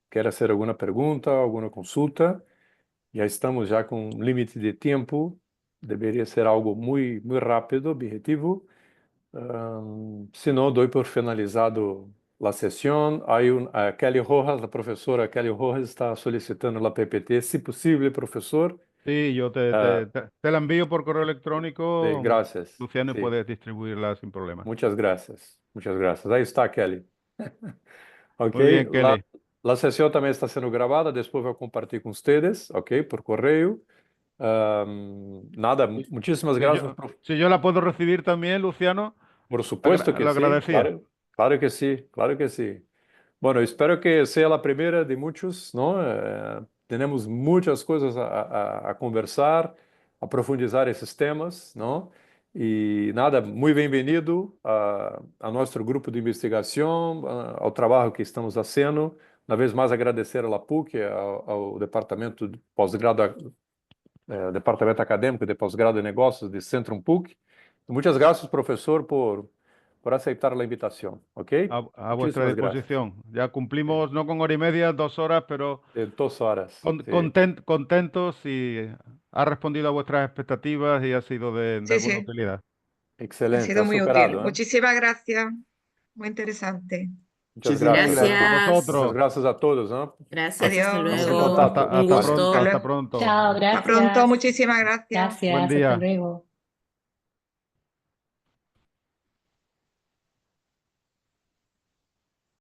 quiere hacer alguna pregunta, alguna consulta. Ya estamos ya con un límite de tiempo. Debería ser algo muy, muy rápido, objetivo. Si no, doy por finalizado la sesión. Hay a Kelly Rojas, la profesora Kelly Rojas está solicitando la PPT. Si posible, profesor. Sí, yo Ah, te la envío por correo electrónico, gracias. Luciano, y Sí, puedes distribuirla sin problema. muchas gracias. Muchas gracias. Ahí está, Kelly. Ok, Muy bien, Kelly. la sesión también está siendo grabada, después voy a compartir con ustedes, ok, por correo. Nada, muchísimas gracias, Si yo la puedo recibir también, Luciano, por supuesto que lo sí, agradecía. claro, claro que sí, claro que sí. Bueno, espero que sea la primera de muchos, ¿no? Tenemos muchas cosas a conversar, a profundizar esses temas, ¿no? E nada, muito bem-vindo a nosso grupo de investigação, ao trabalho que estamos fazendo. Uma vez mais, agradecer à PUC, ao Departamento de Pós-Grado, Departamento Acadêmico de Pós-Grado de Negócios de Centrum PUC. Muitas graças, professor, por aceitar a invitação, ok? A vuestra Muchísimas gracias. disposición. Ya cumplimos, no con 1 hora y media, 2 horas, pero De 2 horas. Sí. contentos y ha respondido a vuestras expectativas y ha sido de Sí, alguna sí, utilidad. ha Excelente, sido ha muy superado, útil. ¿eh? Muchísimas gracias. Muy interesante. Muchas Muchísimas gracias. gracias. A Gracias. vosotros. Muchas gracias a todos, ¿no? Gracias, hasta Adiós. Estamos en luego. contacto. Un Hasta pronto. gusto. Hasta Hasta luego. pronto. Chao, Hasta pronto. gracias. Muchísimas gracias. Buen Gracias, hasta día. luego.